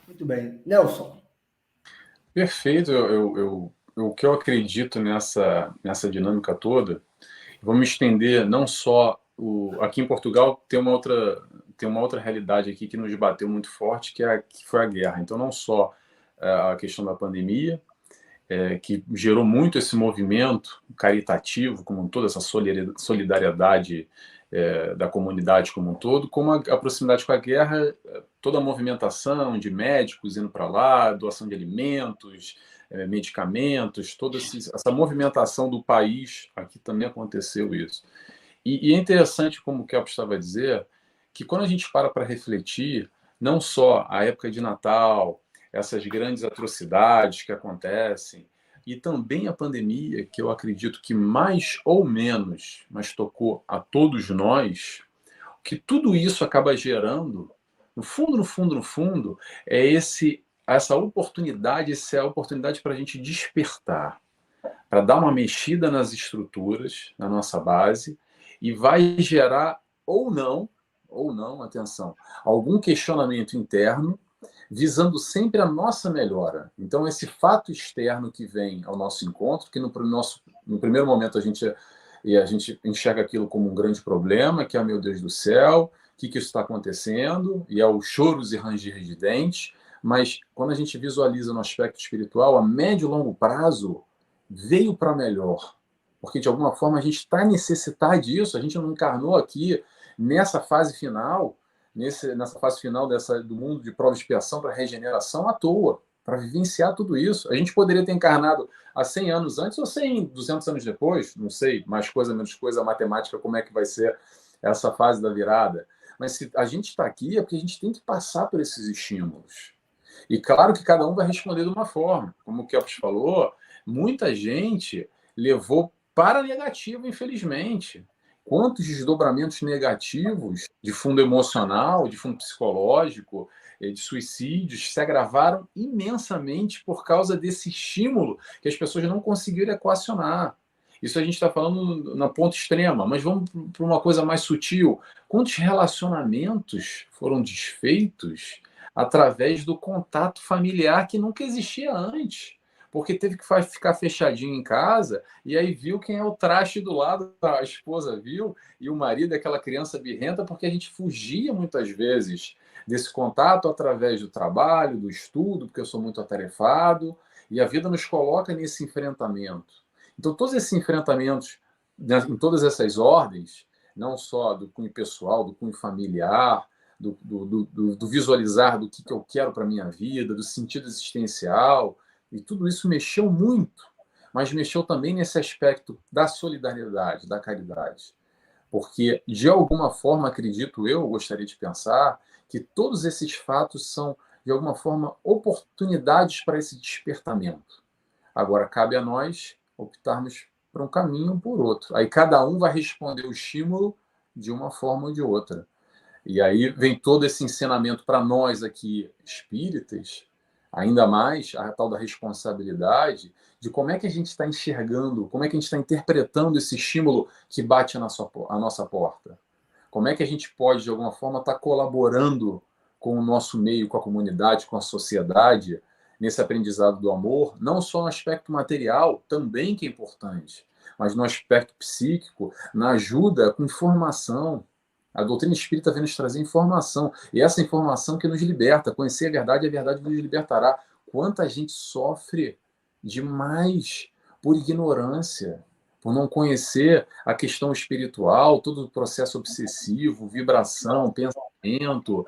Muito bem. Nelson. Perfeito. O que eu acredito nessa dinâmica toda, vou me estender não só aqui em Portugal tem uma outra realidade aqui que nos bateu muito forte, que foi a guerra. Então, não só a questão da pandemia, que gerou muito esse movimento caritativo, como toda essa solidariedade da comunidade como um todo, como a proximidade com a guerra, toda a movimentação de médicos indo para lá, doação de alimentos, medicamentos, toda essa movimentação do país, aqui também aconteceu isso. E é interessante, como o Kelp estava a dizer, que quando a gente para refletir, não só a época de Natal, essas grandes atrocidades que acontecem, e também a pandemia, que eu acredito que mais ou menos, mas tocou a todos nós, que tudo isso acaba gerando, no fundo, é essa oportunidade, essa é a oportunidade para a gente despertar, para dar uma mexida nas estruturas, na nossa base, e vai gerar ou não, atenção, algum questionamento interno, visando sempre a nossa melhora. Então, esse fato externo que vem ao nosso encontro, que no primeiro momento a gente enxerga aquilo como um grande problema, que é, meu Deus do céu, o que isso está acontecendo? E é o choros e ranger de dentes. Mas quando a gente visualiza no aspecto espiritual, a médio e longo prazo veio para melhor. Porque, de alguma forma, a gente está necessitado disso. A gente não encarnou aqui nessa fase final, nessa fase final do mundo de prova e expiação para regeneração à toa, para vivenciar tudo isso. A gente poderia ter encarnado há 100 anos antes ou 100, 200 anos depois, não sei, mais coisa, menos coisa, a matemática, como é que vai ser essa fase da virada. Mas se a gente está aqui é porque a gente tem que passar por esses estímulos. E claro que cada um vai responder de uma forma. Como o Kelps falou, muita gente levou para negativo, infelizmente. Quantos desdobramentos negativos de fundo emocional, de fundo psicológico, de suicídios se agravaram imensamente por causa desse estímulo que as pessoas não conseguiram equacionar. Isso a gente está falando na ponta extrema, mas vamos para uma coisa mais sutil. Quantos relacionamentos foram desfeitos através do contato familiar que nunca existia antes? Porque teve que ficar fechadinho em casa e aí viu quem é o traste do lado, a esposa viu, e o marido é aquela criança birrenta, porque a gente fugia muitas vezes desse contato através do trabalho, do estudo, porque eu sou muito atarefado, e a vida nos coloca nesse enfrentamento. Então, todos esses enfrentamentos, em todas essas ordens, não só do cunho pessoal, do cunho familiar, do visualizar do que eu quero para a minha vida, do sentido existencial, e tudo isso mexeu muito, mas mexeu também nesse aspecto da solidariedade, da caridade. Porque, de alguma forma, acredito eu, gostaria de pensar, que todos esses fatos são, de alguma forma, oportunidades para esse despertamento. Agora, cabe a nós optarmos por um caminho ou por outro. Aí cada um vai responder o estímulo de uma forma ou de outra. E aí vem todo esse ensinamento para nós aqui, espíritas, ainda mais a tal da responsabilidade de como é que a gente está enxergando, como é que a gente está interpretando esse estímulo que bate a nossa porta. Como é que a gente pode, de alguma forma, estar colaborando com o nosso meio, com a comunidade, com a sociedade, nesse aprendizado do amor, não só no aspecto material, também que é importante, mas no aspecto psíquico, na ajuda com informação. A doutrina espírita vem nos trazer informação, e essa informação que nos liberta. Conhecer a verdade nos libertará. Quanta gente sofre demais por ignorância, por não conhecer a questão espiritual, todo o processo obsessivo, vibração, pensamento,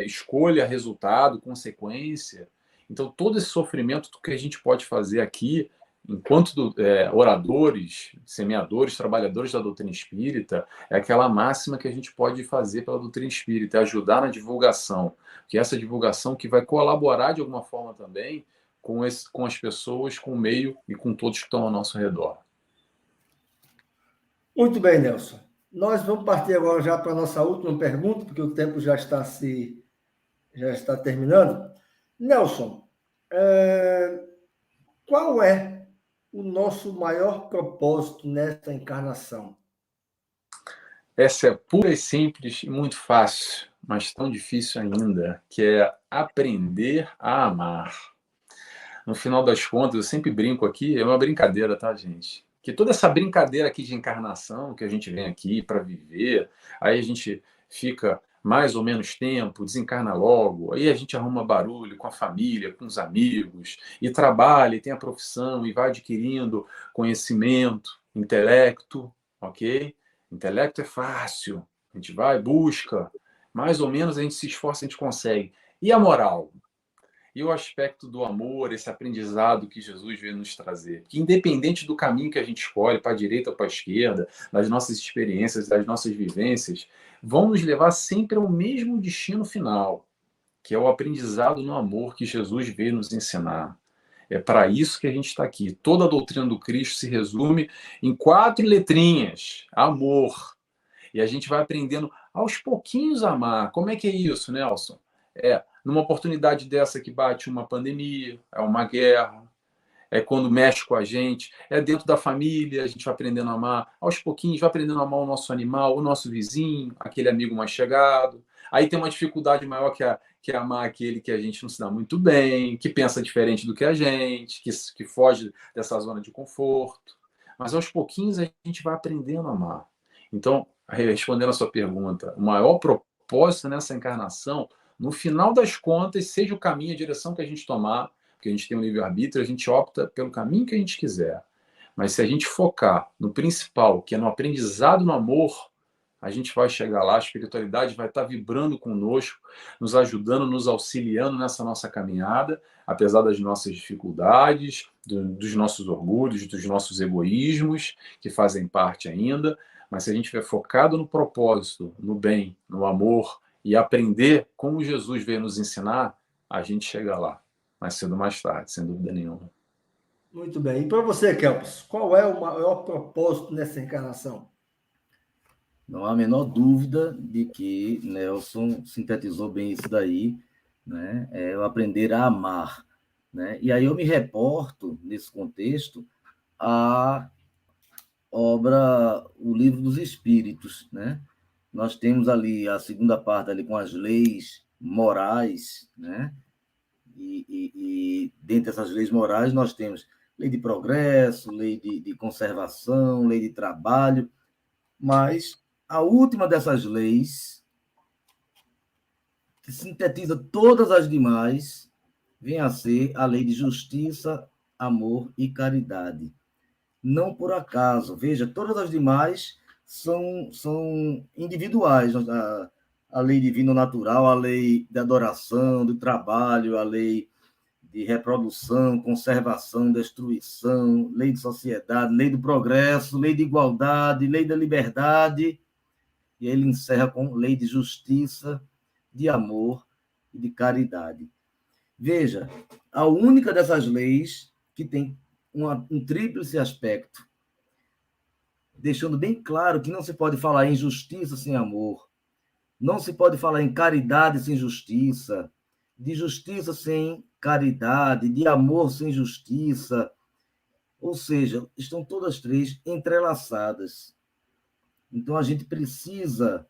escolha, resultado, consequência. Então, todo esse sofrimento que a gente pode fazer aqui, enquanto oradores, semeadores, trabalhadores da doutrina espírita, é aquela máxima que a gente pode fazer pela doutrina espírita, é ajudar na divulgação, que é essa divulgação que vai colaborar de alguma forma também com as pessoas, com o meio e com todos que estão ao nosso redor. Muito bem, Nelson. Nós vamos partir agora já para a nossa última pergunta, porque o tempo já está terminando. Nelson, qual é o nosso maior propósito nesta encarnação? Essa é pura e simples e muito fácil, mas tão difícil ainda, que é aprender a amar. No final das contas, eu sempre brinco aqui, é uma brincadeira, tá, gente? Que toda essa brincadeira aqui de encarnação, que a gente vem aqui para viver, aí a gente fica mais ou menos tempo, desencarna logo, aí a gente arruma barulho com a família, com os amigos, e trabalha, e tem a profissão, e vai adquirindo conhecimento, intelecto, ok? Intelecto é fácil, a gente vai, busca, mais ou menos a gente se esforça, a gente consegue. E a moral? E o aspecto do amor, esse aprendizado que Jesus veio nos trazer. Que independente do caminho que a gente escolhe, para a direita ou para a esquerda, das nossas experiências, das nossas vivências, vão nos levar sempre ao mesmo destino final, que é o aprendizado no amor que Jesus veio nos ensinar. É para isso que a gente está aqui. Toda a doutrina do Cristo se resume em 4 letrinhas: amor. E a gente vai aprendendo aos pouquinhos a amar. Como é que é isso, Nelson? Numa oportunidade dessa que bate uma pandemia, é uma guerra, é quando mexe com a gente, é dentro da família, a gente vai aprendendo a amar, aos pouquinhos vai aprendendo a amar o nosso animal, o nosso vizinho, aquele amigo mais chegado. Aí tem uma dificuldade maior que é amar aquele que a gente não se dá muito bem, que pensa diferente do que a gente, que foge dessa zona de conforto. Mas aos pouquinhos a gente vai aprendendo a amar. Então, respondendo a sua pergunta, o maior propósito nessa encarnação, no final das contas, seja o caminho, a direção que a gente tomar, porque a gente tem um livre-arbítrio, a gente opta pelo caminho que a gente quiser. Mas se a gente focar no principal, que é no aprendizado no amor, a gente vai chegar lá, a espiritualidade vai estar vibrando conosco, nos ajudando, nos auxiliando nessa nossa caminhada, apesar das nossas dificuldades, dos nossos orgulhos, dos nossos egoísmos, que fazem parte ainda. Mas se a gente estiver focado no propósito, no bem, no amor, e aprender como Jesus veio nos ensinar, a gente chega lá, mais cedo ou mais tarde, sem dúvida nenhuma. Muito bem. E para você, Kelps, qual é o maior propósito nessa encarnação? Não há a menor dúvida de que Nelson sintetizou bem isso daí, né? É o aprender a amar, né? E aí eu me reporto, nesse contexto, à obra O Livro dos Espíritos, né? Nós temos ali a segunda parte ali com as leis morais, né? E dentre essas leis morais nós temos lei de progresso, lei de conservação, lei de trabalho, mas a última dessas leis, que sintetiza todas as demais, vem a ser a lei de justiça, amor e caridade. Não por acaso, veja, todas as demais são individuais. A lei divino natural, a lei de adoração, do trabalho, a lei de reprodução, conservação, destruição, lei de sociedade, lei do progresso, lei de igualdade, lei da liberdade. E ele encerra com lei de justiça, de amor e de caridade. Veja, a única dessas leis que tem um tríplice aspecto, deixando bem claro que não se pode falar em justiça sem amor, não se pode falar em caridade sem justiça, de justiça sem caridade, de amor sem justiça. Ou seja, estão todas três entrelaçadas. Então, a gente precisa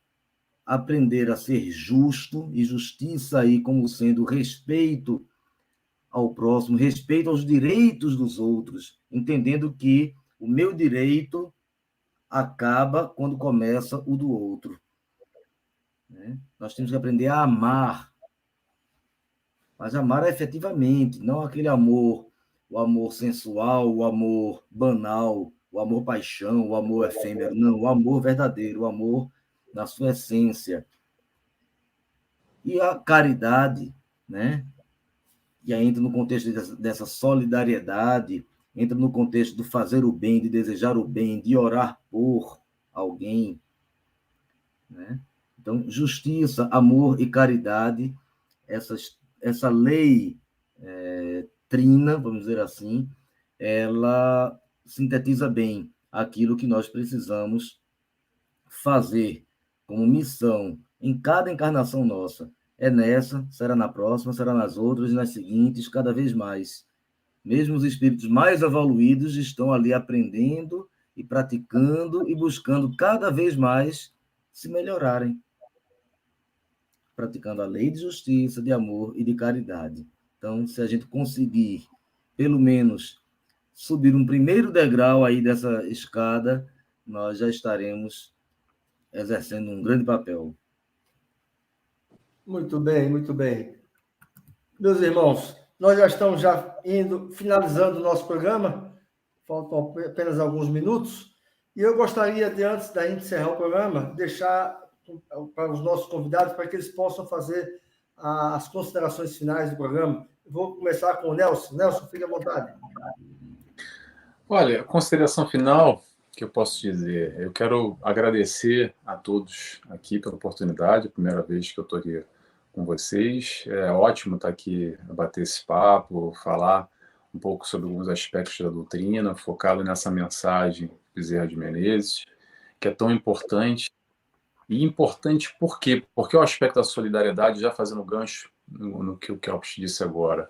aprender a ser justo, e justiça aí como sendo respeito ao próximo, respeito aos direitos dos outros, entendendo que o meu direito acaba quando começa o do outro. Né? Nós temos que aprender a amar, mas amar efetivamente, não aquele amor, o amor sensual, o amor banal, o amor paixão, o amor efêmero, não, o amor verdadeiro, o amor na sua essência. E a caridade, né? E aí entra no contexto dessa solidariedade, entra no contexto do fazer o bem, de desejar o bem, de orar por alguém, né? Então, justiça, amor e caridade, essa lei trina, vamos dizer assim, ela sintetiza bem aquilo que nós precisamos fazer como missão em cada encarnação nossa. É nessa, será na próxima, será nas outras, nas seguintes, cada vez mais. Mesmo os espíritos mais evoluídos estão ali aprendendo e praticando e buscando cada vez mais se melhorarem. Praticando a lei de justiça, de amor e de caridade. Então, se a gente conseguir, pelo menos, subir um primeiro degrau aí dessa escada, nós já estaremos exercendo um grande papel. Muito bem, muito bem. Meus irmãos, nós já estamos finalizando o nosso programa, faltam apenas alguns minutos, e eu gostaria de, antes da gente encerrar o programa, deixar para os nossos convidados, para que eles possam fazer as considerações finais do programa. Vou começar com o Nelson. Nelson, fique à vontade. Olha, a consideração final que eu posso dizer, eu quero agradecer a todos aqui pela oportunidade, a primeira vez que eu estou aqui com vocês. É ótimo estar aqui, bater esse papo, falar um pouco sobre alguns aspectos da doutrina, focado nessa mensagem de Bezerra de Menezes, que é tão importante. E importante por quê? Porque o aspecto da solidariedade, já fazendo gancho no que o Kelps disse agora,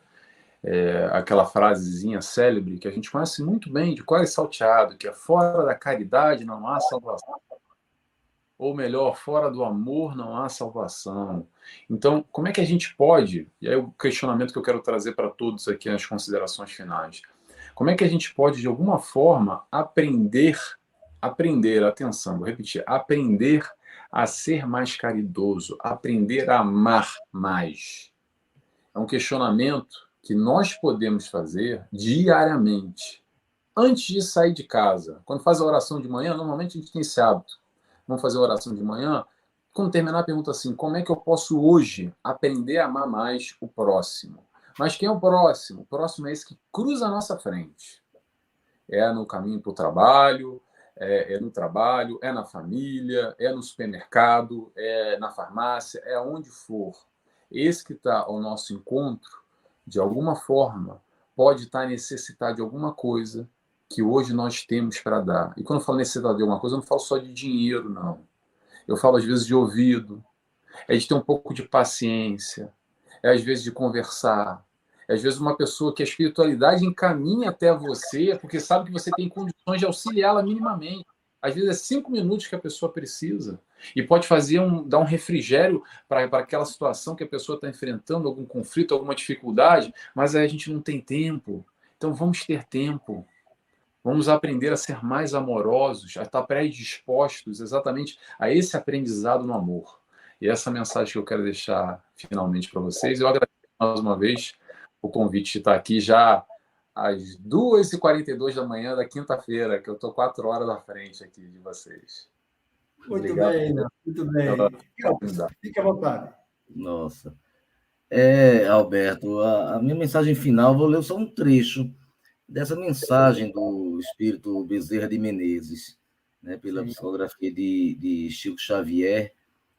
aquela frasezinha célebre que a gente conhece muito bem, de Coelho Salteado, que é fora da caridade não há salvação. Ou melhor, fora do amor não há salvação. Então, como é que a gente pode, e aí o questionamento que eu quero trazer para todos aqui nas considerações finais, como é que a gente pode, de alguma forma, aprender, atenção, vou repetir, aprender a ser mais caridoso, aprender a amar mais? É um questionamento que nós podemos fazer diariamente, antes de sair de casa. Quando faz a oração de manhã, normalmente a gente tem esse hábito. Vamos fazer a oração de manhã. Quando terminar, a pergunta assim: como é que eu posso hoje aprender a amar mais o próximo? Mas quem é o próximo? O próximo é esse que cruza a nossa frente. É no caminho para o trabalho, é no trabalho, é na família, é no supermercado, é na farmácia, é onde for. Esse que está ao nosso encontro, de alguma forma, pode estar necessitado de alguma coisa que hoje nós temos para dar. E quando eu falo necessidade de alguma coisa, eu não falo só de dinheiro, não. Eu falo, às vezes, de ouvido, é de ter um pouco de paciência, é, às vezes, de conversar, é, às vezes, uma pessoa que a espiritualidade encaminha até você, porque sabe que você tem condições de auxiliá-la minimamente. Às vezes, é 5 minutos que a pessoa precisa. E pode dar um refrigério para aquela situação que a pessoa está enfrentando, algum conflito, alguma dificuldade, mas aí a gente não tem tempo. Então, vamos ter tempo. Vamos aprender a ser mais amorosos, a estar predispostos exatamente a esse aprendizado no amor. E essa mensagem que eu quero deixar finalmente para vocês. Eu agradeço mais uma vez o convite de estar aqui já às 2h42 da manhã da quinta-feira, que eu estou 4 horas à frente aqui de vocês. Muito Obrigado. bem, muito bem. Fique à vontade. Nossa. Alberto, a minha mensagem final, vou ler só um trecho dessa mensagem do espírito Bezerra de Menezes, né, pela psicografia de Chico Xavier,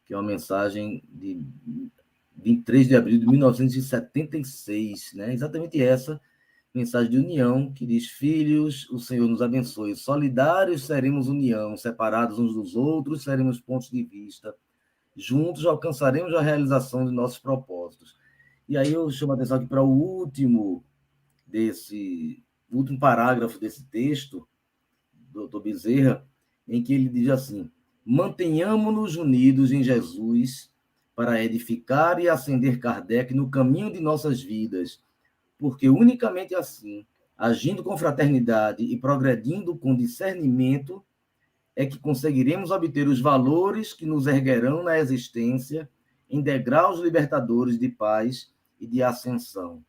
que é uma mensagem de 23 de abril de 1976, né, exatamente essa mensagem de união, que diz: filhos, o Senhor nos abençoe, solidários seremos união, separados uns dos outros seremos pontos de vista, juntos alcançaremos a realização de nossos propósitos. E aí eu chamo a atenção aqui para o último parágrafo desse texto, do Dr. Bezerra, em que ele diz assim: mantenhamos-nos unidos em Jesus para edificar e ascender Kardec no caminho de nossas vidas, porque unicamente assim, agindo com fraternidade e progredindo com discernimento, é que conseguiremos obter os valores que nos erguerão na existência em degraus libertadores de paz e de ascensão.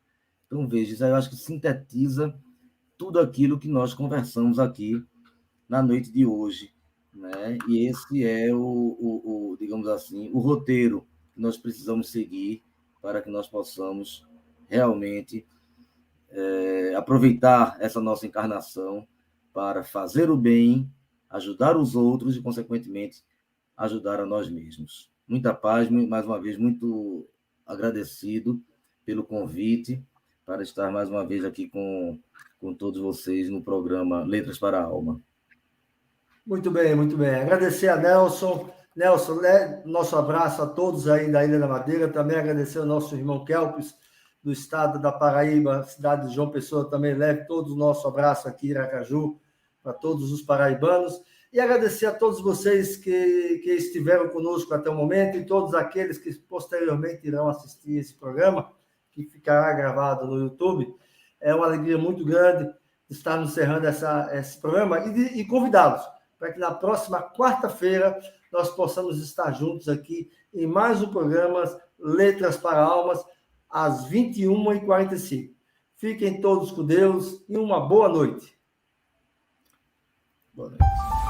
Então, veja, eu acho que sintetiza tudo aquilo que nós conversamos aqui na noite de hoje, né? E esse é digamos assim, o roteiro que nós precisamos seguir para que nós possamos realmente aproveitar essa nossa encarnação para fazer o bem, ajudar os outros e, consequentemente, ajudar a nós mesmos. Muita paz, mais uma vez, muito agradecido pelo convite para estar mais uma vez aqui com todos vocês no programa Letras para a Alma. Muito bem, muito bem. Agradecer a Nelson. Nelson, nosso abraço a todos aí da Ilha da Madeira. Também agradecer ao nosso irmão Kelps, do estado da Paraíba, cidade de João Pessoa. Também leve todo o nosso abraço aqui em Aracaju, para todos os paraibanos. E agradecer a todos vocês que estiveram conosco até o momento e todos aqueles que posteriormente irão assistir esse programa, que ficará gravado no YouTube. É uma alegria muito grande estar encerrando esse programa e convidá-los para que na próxima quarta-feira nós possamos estar juntos aqui em mais um programa Letras para Almas, às 21h45. Fiquem todos com Deus e uma boa noite. Boa noite.